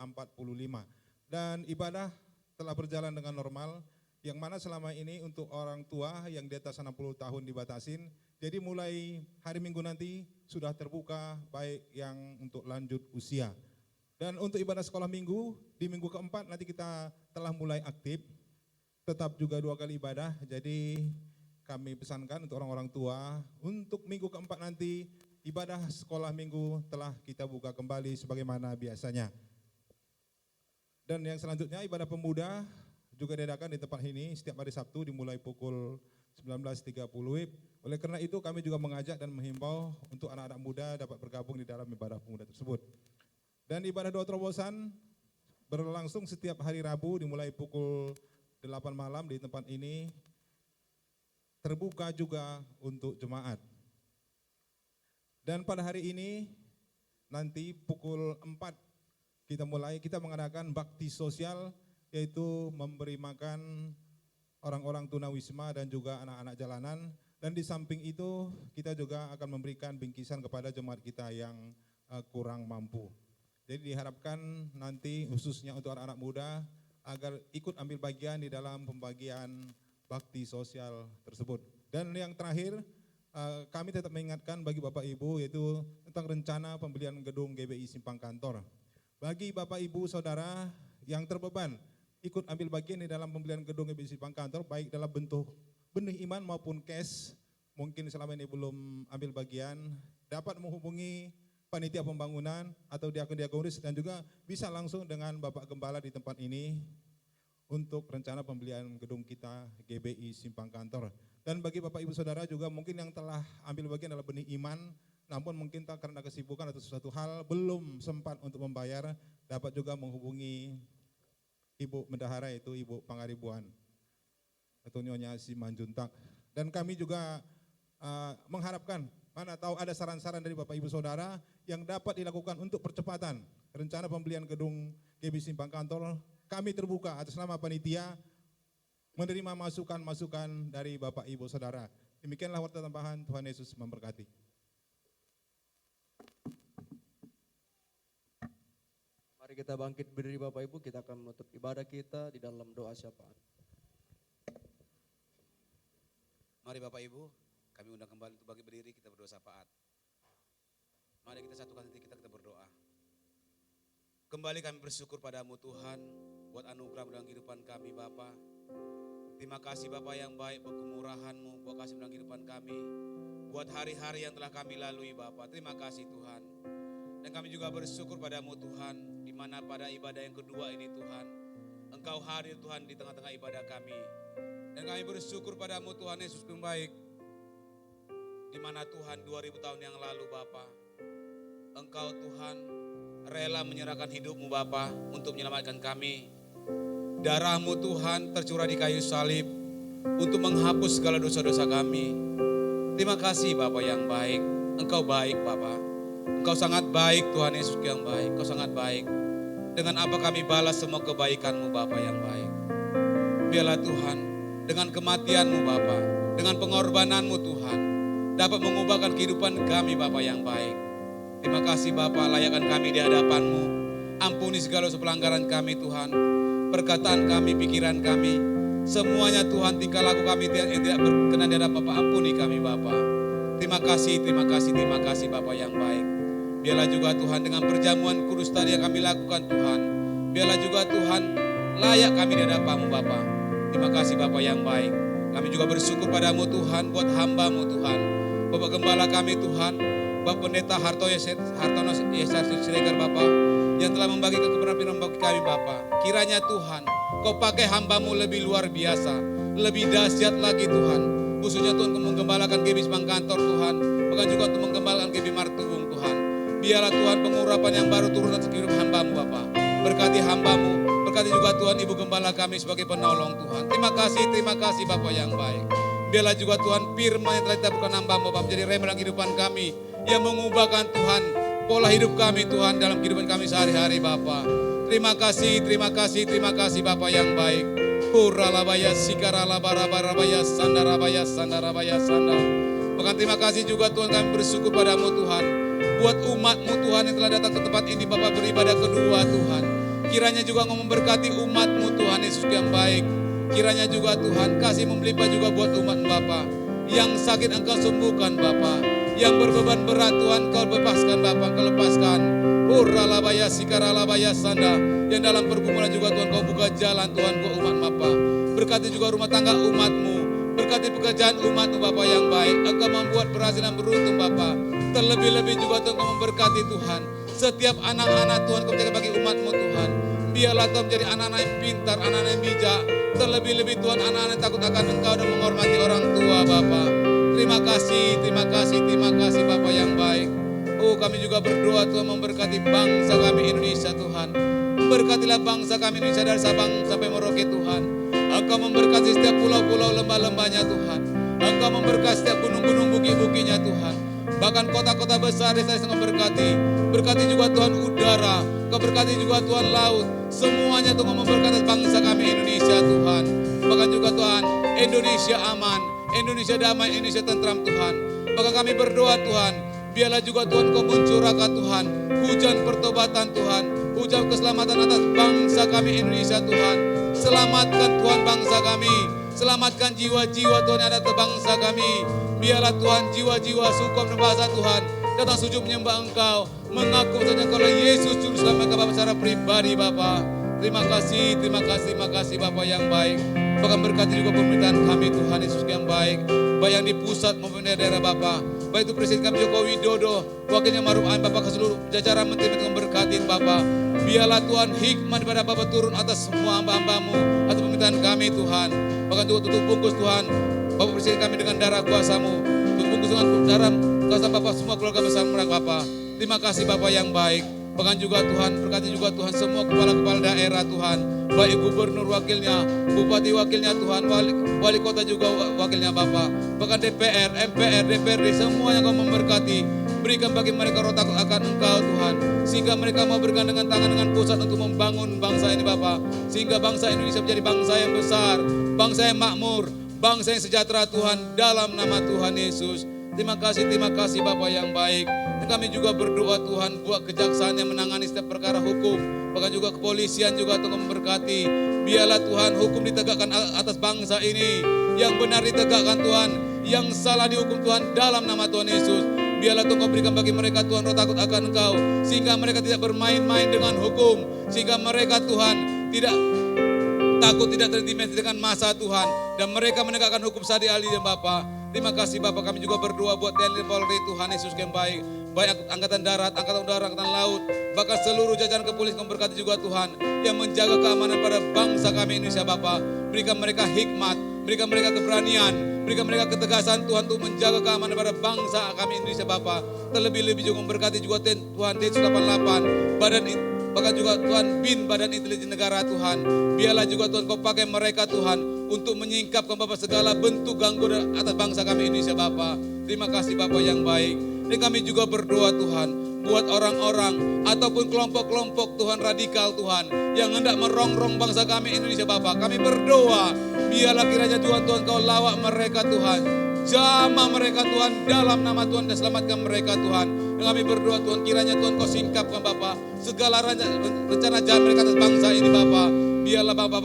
Dan ibadah telah berjalan dengan normal, yang mana selama ini untuk orang tua yang di atas 60 tahun dibatasin. Jadi mulai hari Minggu nanti sudah terbuka baik yang untuk lanjut usia. Dan untuk ibadah sekolah minggu, di minggu keempat nanti kita telah mulai aktif. Tetap juga 2 kali ibadah, jadi kami pesankan untuk orang-orang tua, untuk minggu keempat nanti ibadah sekolah minggu telah kita buka kembali sebagaimana biasanya. Dan yang selanjutnya ibadah pemuda juga diadakan di tempat ini setiap hari Sabtu dimulai pukul 19.30 WIB. Oleh karena itu kami juga mengajak dan menghimbau untuk anak-anak muda dapat bergabung di dalam ibadah pemuda tersebut. Dan ibadah doa terobosan berlangsung setiap hari Rabu dimulai pukul 8 malam di tempat ini, terbuka juga untuk jemaat. Dan pada hari ini nanti pukul 4 kita mengadakan bakti sosial, yaitu memberi makan orang-orang tunawisma dan juga anak-anak jalanan. Dan di samping itu kita juga akan memberikan bingkisan kepada jemaat kita yang kurang mampu. Jadi diharapkan nanti khususnya untuk anak-anak muda agar ikut ambil bagian di dalam pembagian bakti sosial tersebut. Dan yang terakhir, kami tetap mengingatkan bagi Bapak Ibu yaitu tentang rencana pembelian gedung GBI Simpang Kantor. Bagi Bapak Ibu Saudara yang terbeban ikut ambil bagian di dalam pembelian gedung GBI Simpang Kantor, baik dalam bentuk benih iman maupun cash, mungkin selama ini belum ambil bagian, dapat menghubungi panitia pembangunan atau diakon-diakonis dan juga bisa langsung dengan Bapak Gembala di tempat ini untuk rencana pembelian gedung kita GBI Simpang Kantor. Dan bagi Bapak Ibu Saudara juga mungkin yang telah ambil bagian dalam benih iman, namun mungkin tak karena kesibukan atau sesuatu hal belum sempat untuk membayar, dapat juga menghubungi Ibu Bendahara yaitu Ibu Pangaribuan atau Nyonya Simanjuntak. Dan kami juga mengharapkan, mana tahu ada saran-saran dari Bapak Ibu Saudara yang dapat dilakukan untuk percepatan rencana pembelian gedung GBI Simpang Kantor. Kami terbuka atas nama panitia menerima masukan-masukan dari Bapak Ibu Saudara. Demikianlah warta tambahan, Tuhan Yesus memberkati. Mari kita bangkit berdiri Bapak Ibu, kita akan menutup ibadah kita di dalam doa syafaat. Mari Bapak Ibu, kami undang kembali untuk bagi berdiri, kita berdoa syafaat. Mari kita satukan hati kita berdoa. Kembali kami bersyukur padamu Tuhan, buat anugerah dalam kehidupan kami Bapa. Terima kasih Bapa yang baik buat kemurahan-Mu, buat kasih dalam kehidupan kami. Buat hari-hari yang telah kami lalui Bapa, terima kasih Tuhan. Dan kami juga bersyukur padamu Tuhan, di mana pada ibadah yang kedua ini Tuhan, Engkau hadir Tuhan di tengah-tengah ibadah kami. Dan kami bersyukur padamu Tuhan Yesus yang baik, di mana Tuhan 2000 tahun yang lalu Bapa, Engkau Tuhan rela menyerahkan hidupmu Bapa untuk menyelamatkan kami. Darahmu Tuhan tercurah di kayu salib untuk menghapus segala dosa-dosa kami. Terima kasih Bapa yang baik, Engkau baik Bapa. Engkau sangat baik Tuhan Yesus yang baik, Engkau sangat baik. Dengan apa kami balas semua kebaikan-Mu Bapa yang baik. Biarlah Tuhan dengan kematian-Mu Bapa, dengan pengorbanan-Mu Tuhan dapat mengubahkan kehidupan kami Bapa yang baik. Terima kasih Bapa, layakkan kami di hadapan-Mu. Ampuni segala pelanggaran kami Tuhan, perkataan kami, pikiran kami, semuanya Tuhan tingkah laku kami yang tidak berkenan di hadapan Bapa. Ampuni kami Bapa. Terima kasih, terima kasih, terima kasih Bapa yang baik. Biarlah juga Tuhan dengan perjamuan kudus tadi yang kami lakukan Tuhan, biarlah juga Tuhan layak kami di hadapan-Mu Bapa. Terima kasih Bapa yang baik. Kami juga bersyukur padamu Tuhan buat hamba-Mu Tuhan, Bapak Gembala kami Tuhan, Bapak Pendeta Hartono Yesus Siregar Bapa, yang telah membagi kebenaran bagi kami Bapa. Kiranya Tuhan, Kau pakai hamba-Mu lebih luar biasa, lebih dahsyat lagi Tuhan. Khususnya Tuhan untuk menggembalakan GBI Simpang Kantor Tuhan, bahkan juga untuk menggembalakan GBI Martubung Tuhan. Biarlah Tuhan pengurapan yang baru turun atas kehidupan hamba-Mu Bapa. Berkati hamba-Mu, berkati juga Tuhan Ibu Gembala kami sebagai penolong Tuhan. Terima kasih Bapa yang baik. Biarlah juga Tuhan firman yang telah ditaburkan hamba-Mu Bapa menjadi rema dalam kehidupan kami, yang mengubahkan Tuhan pola hidup kami Tuhan dalam kehidupan kami sehari-hari Bapa. Terima kasih Bapa yang baik. Huralabaya sikaralabarabaya sandarabaya sandar. Bahkan terima kasih juga Tuhan kami bersyukur padamu Tuhan, buat umat-Mu Tuhan yang telah datang ke tempat ini Bapa beribadah kedua Tuhan. Kiranya juga Engkau memberkati umat-Mu Tuhan Yesus yang baik. Kiranya juga Tuhan kasih melimpah juga buat umat Bapa. Yang sakit Engkau sembuhkan Bapa, yang berbeban berat Tuhan Kau bebaskan Bapa, Kau lepaskan. Huralabaya sikaralabaya sanda, yang dalam pergumulan juga Tuhan Kau buka jalan Tuhan buat umat Bapa. Berkati juga rumah tangga umat-Mu, berkati pekerjaan umat-Mu Bapa yang baik. Engkau membuat berhasil dan beruntung Bapa. Terlebih-lebih juga Tuhan Kau memberkati Tuhan setiap anak-anak Tuhan Kau jaga bagi umat-Mu Tuhan. Biarlah Tuhan menjadi anak-anak yang pintar, anak-anak yang bijak. Terlebih-lebih Tuhan anak-anak yang takut akan Engkau dan menghormati orang tua Bapa. Terima kasih, terima kasih, terima kasih Bapa yang baik. Oh kami juga berdoa Tuhan memberkati bangsa kami Indonesia Tuhan. Berkatilah bangsa kami Indonesia dari Sabang sampai Merauke Tuhan. Engkau memberkati setiap pulau-pulau lembah-lembahnya Tuhan. Engkau memberkati setiap gunung-gunung bukit-bukitnya Tuhan. Bahkan kota-kota besar desa yang memberkati. Berkati juga Tuhan udara. Kau berkati juga Tuhan laut. Semuanya Tuhan memberkati bangsa kami Indonesia Tuhan. Bahkan juga Tuhan Indonesia aman, Indonesia damai, Indonesia tentram Tuhan. Bahkan kami berdoa Tuhan, biarlah juga Tuhan Kau mencurahkan Tuhan hujan pertobatan Tuhan, hujan keselamatan atas bangsa kami Indonesia Tuhan. Selamatkan Tuhan bangsa kami, selamatkan jiwa-jiwa Tuhan yang ada di bangsa kami. Biarlah Tuhan jiwa-jiwa sukum dan bahasa Tuhan datang sujud menyembah Engkau, mengaku saja kalau Yesus Juru Selamat Bapa secara pribadi Bapa. Terima kasih, terima kasih, terima kasih Bapa yang baik. Bahkan berkati juga pemerintahan kami Tuhan Yesus yang baik, baik yang di pusat maupun di daerah Bapa. Baik itu Presiden kami Joko Widodo, wakilnya Maruf Amin Bapa, ke seluruh jajaran menteri-menteri memberkati Bapa. Biarlah Tuhan hikmat daripada Bapa turun atas semua hamba-Hamba-Mu, atas pemerintahan kami Tuhan. Bahkan juga tutup bungkus Tuhan Bapak Presiden kami dengan darah kuasa-Mu, tutup bungkus dengan darah kuasa Bapa semua keluarga besar mereka Bapa. Terima kasih Bapa yang baik. Bahkan juga Tuhan, berkati juga Tuhan semua kepala-kepala daerah Tuhan, baik gubernur wakilnya, bupati wakilnya Tuhan, wali kota juga wakilnya Bapa. Bahkan DPR, MPR, DPRD, semua yang Kau memberkati. Berikan bagi mereka roh takut akan Engkau Tuhan, sehingga mereka mau bergandengan tangan dengan pusat untuk membangun bangsa ini Bapa. Sehingga bangsa Indonesia menjadi bangsa yang besar, bangsa yang makmur, bangsa yang sejahtera Tuhan, dalam nama Tuhan Yesus. Terima kasih Bapa yang baik. Kami juga berdoa Tuhan buat kejaksaan yang menangani setiap perkara hukum. Bahkan juga kepolisian juga Tuhan memberkati. Biarlah Tuhan hukum ditegakkan atas bangsa ini. Yang benar ditegakkan Tuhan, yang salah dihukum Tuhan dalam nama Tuhan Yesus. Biarlah Tuhan Kau berikan bagi mereka Tuhan roh takut akan Engkau. Sehingga mereka tidak bermain-main dengan hukum. Sehingga mereka Tuhan tidak takut, tidak terintimidasi dengan masa Tuhan. Dan mereka menegakkan hukum seadil dan Bapa. Terima kasih Bapak, kami juga berdoa buat TNI Polri Tuhan Yesus yang baik. Baik angkatan darat, angkatan udara, angkatan laut. Bahkan seluruh jajaran kepolisian memberkati juga Tuhan. Yang menjaga keamanan pada bangsa kami Indonesia Bapak. Berikan mereka hikmat, berikan mereka keberanian, berikan mereka ketegasan Tuhan untuk menjaga keamanan pada bangsa kami Indonesia Bapak. Terlebih-lebih juga memberkati juga Tuhan Densus 88, bahkan juga Tuhan BIN, Badan Intelijen Negara Tuhan. Biarlah juga Tuhan Kau pakai mereka Tuhan untuk menyingkapkan Bapak segala bentuk gangguan atas bangsa kami Indonesia Bapak. Terima kasih Bapak yang baik. Dan kami juga berdoa Tuhan buat orang-orang ataupun kelompok-kelompok Tuhan radikal Tuhan yang hendak merongrong bangsa kami Indonesia Bapak. Kami berdoa biarlah kiranya Tuhan Kau lawak mereka Tuhan. Jamah mereka Tuhan dalam nama Tuhan dan selamatkan mereka Tuhan. Dan kami berdoa Tuhan kiranya Tuhan Kau singkapkan Bapak segala rencana jahat mereka atas bangsa ini Bapak. Biarlah Bapak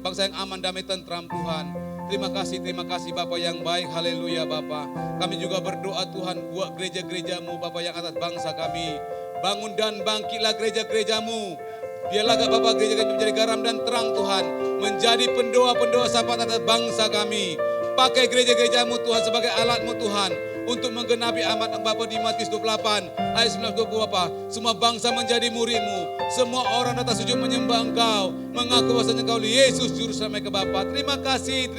bangsa yang aman, damai, tentram Tuhan. Terima kasih Bapak yang baik. Haleluya Bapak. Kami juga berdoa Tuhan buat gereja-gereja-Mu Bapak yang atas bangsa kami. Bangun dan bangkitlah gereja-gereja-Mu. Biarlah Bapak gereja-gereja menjadi garam dan terang Tuhan. Menjadi pendoa-pendoa syafaat atas bangsa kami. Pakai gereja-gereja-Mu Tuhan sebagai alat-Mu Tuhan. Untuk menggenapi amanat Bapa di Matius 28 ayat 19-20 Bapa. Semua bangsa menjadi murid-Mu. Semua orang datang sujud menyembah Engkau. Mengaku bahwasanya Engkau Yesus Juru Selamat ke Bapa. Terima kasih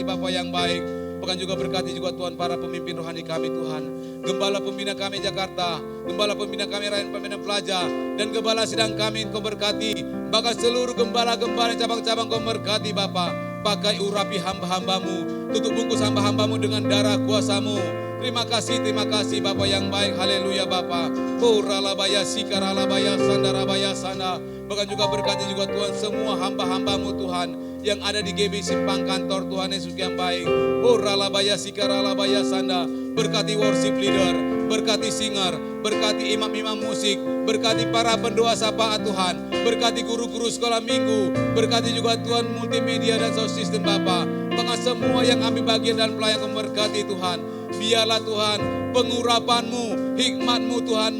Bapa yang baik. Bahkan juga berkati juga Tuhan para pemimpin rohani kami Tuhan. Gembala pembina kami Jakarta. Gembala pembina kami Rakyat Pembina Pelajar. Dan gembala sidang kami Kau berkati. Bahkan seluruh gembala-gembala cabang-cabang Kau berkati Bapa. Pakai urapi hamba-Hamba-Mu. Tutup bungkus hamba-Hamba-Mu dengan darah kuasa-Mu. Terima kasih Bapa yang baik. Haleluya Bapa. Puralabaya sikaralabaya sandarabaya sana. Bahkan juga berkati juga Tuhan semua hamba-Hamba-Mu Tuhan yang ada di GB Simpang Kantor Tuhan Yesus yang baik. Puralabaya sikaralabaya sanda. Berkati worship leader, berkati singer, berkati imam-imam musik, berkati para pendoa sapaan Tuhan, berkati guru-guru sekolah minggu, berkati juga Tuhan multimedia dan sound system Bapa. Bahkan semua yang ambil bagian dan pelayan memberkati Tuhan. Biarlah Tuhan pengurapan-Mu, hikmat-Mu Tuhan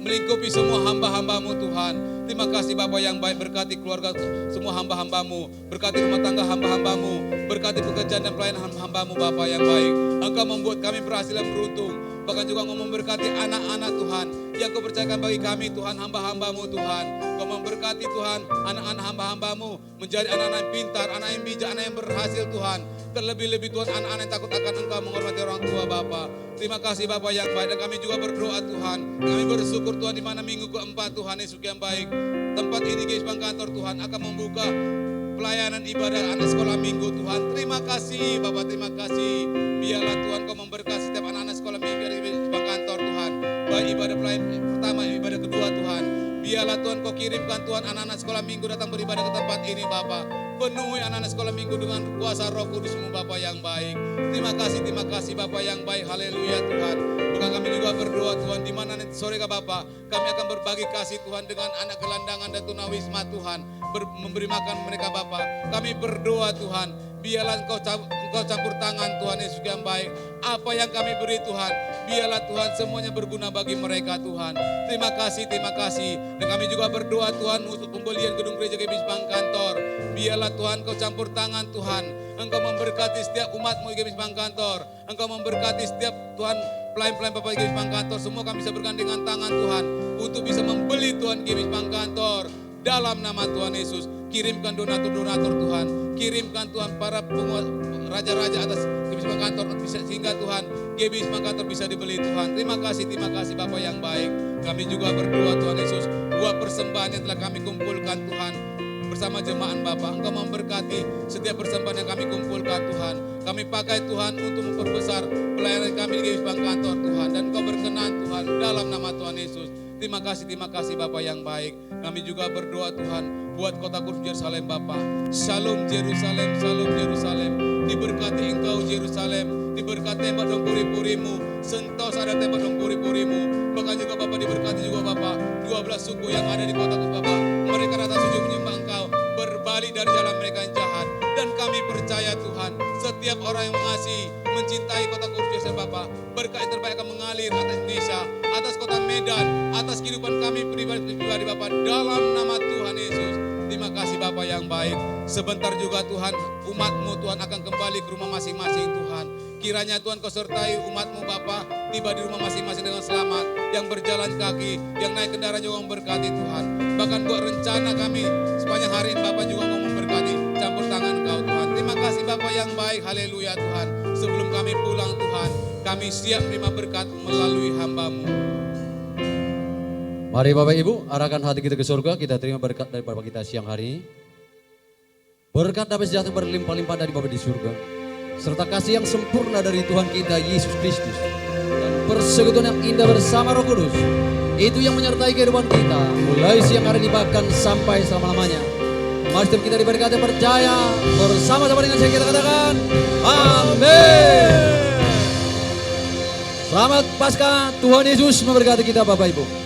melingkupi semua hamba-Hamba-Mu Tuhan. Terima kasih Bapa yang baik, berkati keluarga semua hamba-hambamu, berkati rumah tangga hamba-hambamu, berkati pekerjaan dan pelayanan hamba-hambamu Bapa yang baik. Engkau membuat kami berhasil dan beruntung, bahkan juga Engkau memberkati anak-anak Tuhan yang Kau percayakan bagi kami Tuhan, hamba-hambamu Tuhan. Kau memberkati Tuhan anak-anak hamba-hambamu menjadi anak-anak yang pintar, anak yang bijak, anak yang berhasil Tuhan. Terlebih-lebih Tuhan anak-anak yang takut akan Engkau, menghormati orang tua Bapa. Terima kasih Bapa yang baik, dan kami juga berdoa Tuhan. Kami bersyukur Tuhan di mana minggu keempat Tuhan Yesus yang baik. Tempat ini Geisbang Kantor Tuhan akan membuka pelayanan ibadah anak sekolah minggu Tuhan. Terima kasih Bapak, terima kasih. Biarlah Tuhan Kau memberkati setiap anak-anak sekolah minggu di Geisbang Kantor Tuhan. Baik ibadah pelayanan pertama, ibadah kedua Tuhan. Biarlah Tuhan Kau kirimkan Tuhan anak-anak sekolah minggu datang beribadah ke tempat ini Bapak. Penuhi anak-anak sekolah minggu dengan kuasa Roh Kudus-Mu Bapa yang baik. Terima kasih Bapa yang baik. Haleluya Tuhan. Bukan kami juga berdoa Tuhan, di mana nanti sore Bapa kami akan berbagi kasih Tuhan dengan anak gelandangan dan tunawisma Tuhan, memberi makan mereka Bapa. Kami berdoa Tuhan, biarlah Engkau campur tangan Tuhan Yesus yang baik. Apa yang kami beri Tuhan, biarlah Tuhan semuanya berguna bagi mereka Tuhan. Terima kasih. Dan kami juga berdoa Tuhan untuk pembelian gedung gereja Geisbang Kantor. Biarlah Tuhan Kau campur tangan Tuhan. Engkau memberkati setiap umat-Mu Geisbang Kantor. Engkau memberkati setiap Tuhan pelayan-pelayan Bapak Geisbang Kantor. Semua kami bisa bergandengan tangan Tuhan untuk bisa membeli Tuhan Geisbang Kantor. Dalam nama Tuhan Yesus, kirimkan donatur-donatur Tuhan. Kirimkan Tuhan para raja-raja atas Geisbang Kantor sehingga Tuhan Geisbang Kantor bisa dibeli Tuhan. Terima kasih Bapak yang baik. Kami juga berdoa Tuhan Yesus, buat persembahan yang telah kami kumpulkan Tuhan bersama jemaat Bapak. Engkau memberkati setiap persembahan yang kami kumpulkan Tuhan. Kami pakai Tuhan untuk memperbesar pelayanan kami di Geisbang Kantor Tuhan. Dan Engkau berkenan Tuhan dalam nama Tuhan Yesus. Terima kasih Bapak yang baik. Kami juga berdoa Tuhan buat kota kudus Yerusalem Bapak. Shalom Yerusalem, Shalom Yerusalem. Diberkati Engkau Yerusalem, diberkati tembak dong puri-purimu, sentos ada tembak dong puri-purimu. Bahkan juga Bapak diberkati juga Bapak 12 suku yang ada di kota kudus Bapak. Mereka datang sujud menyembah Engkau, berbalik dari jalan mereka yang jahat. Dan kami percaya Tuhan, setiap orang yang mengasihi, mencintai kota kudus Yerusalem Bapak, berkat yang terbaik akan mengalir atas Indonesia, atas kota Medan, atas kehidupan kami pribadi Bapak, dalam nama Tuhan Yesus. Terima kasih Bapak yang baik. Sebentar juga Tuhan, umat-Mu Tuhan akan kembali ke rumah masing-masing Tuhan. Kiranya Tuhan Kau sertai umat-Mu Bapak, tiba di rumah masing-masing dengan selamat. Yang berjalan kaki, yang naik kendaraan juga memberkati Tuhan. Bahkan buat rencana kami sepanjang hari ini Bapak juga mau memberkati, campur tangan Kau Tuhan. Terima kasih Bapak yang baik, haleluya Tuhan. Sebelum kami pulang Tuhan, kami siap menerima berkat melalui hamba-Mu. Mari Bapak Ibu, arahkan hati kita ke surga, kita terima berkat dari Bapak kita siang hari ini. Berkat damai sejahtera berlimpah-limpah dari Bapak di surga, serta kasih yang sempurna dari Tuhan kita Yesus Kristus, dan persekutuan yang indah bersama Roh Kudus, itu yang menyertai kehidupan kita, mulai siang hari ini bahkan sampai selama-lamanya. Mari setiap kita diberkati percaya, bersama-sama dengan saya kita katakan, Amin. Selamat Paskah, Tuhan Yesus memberkati kita Bapak Ibu.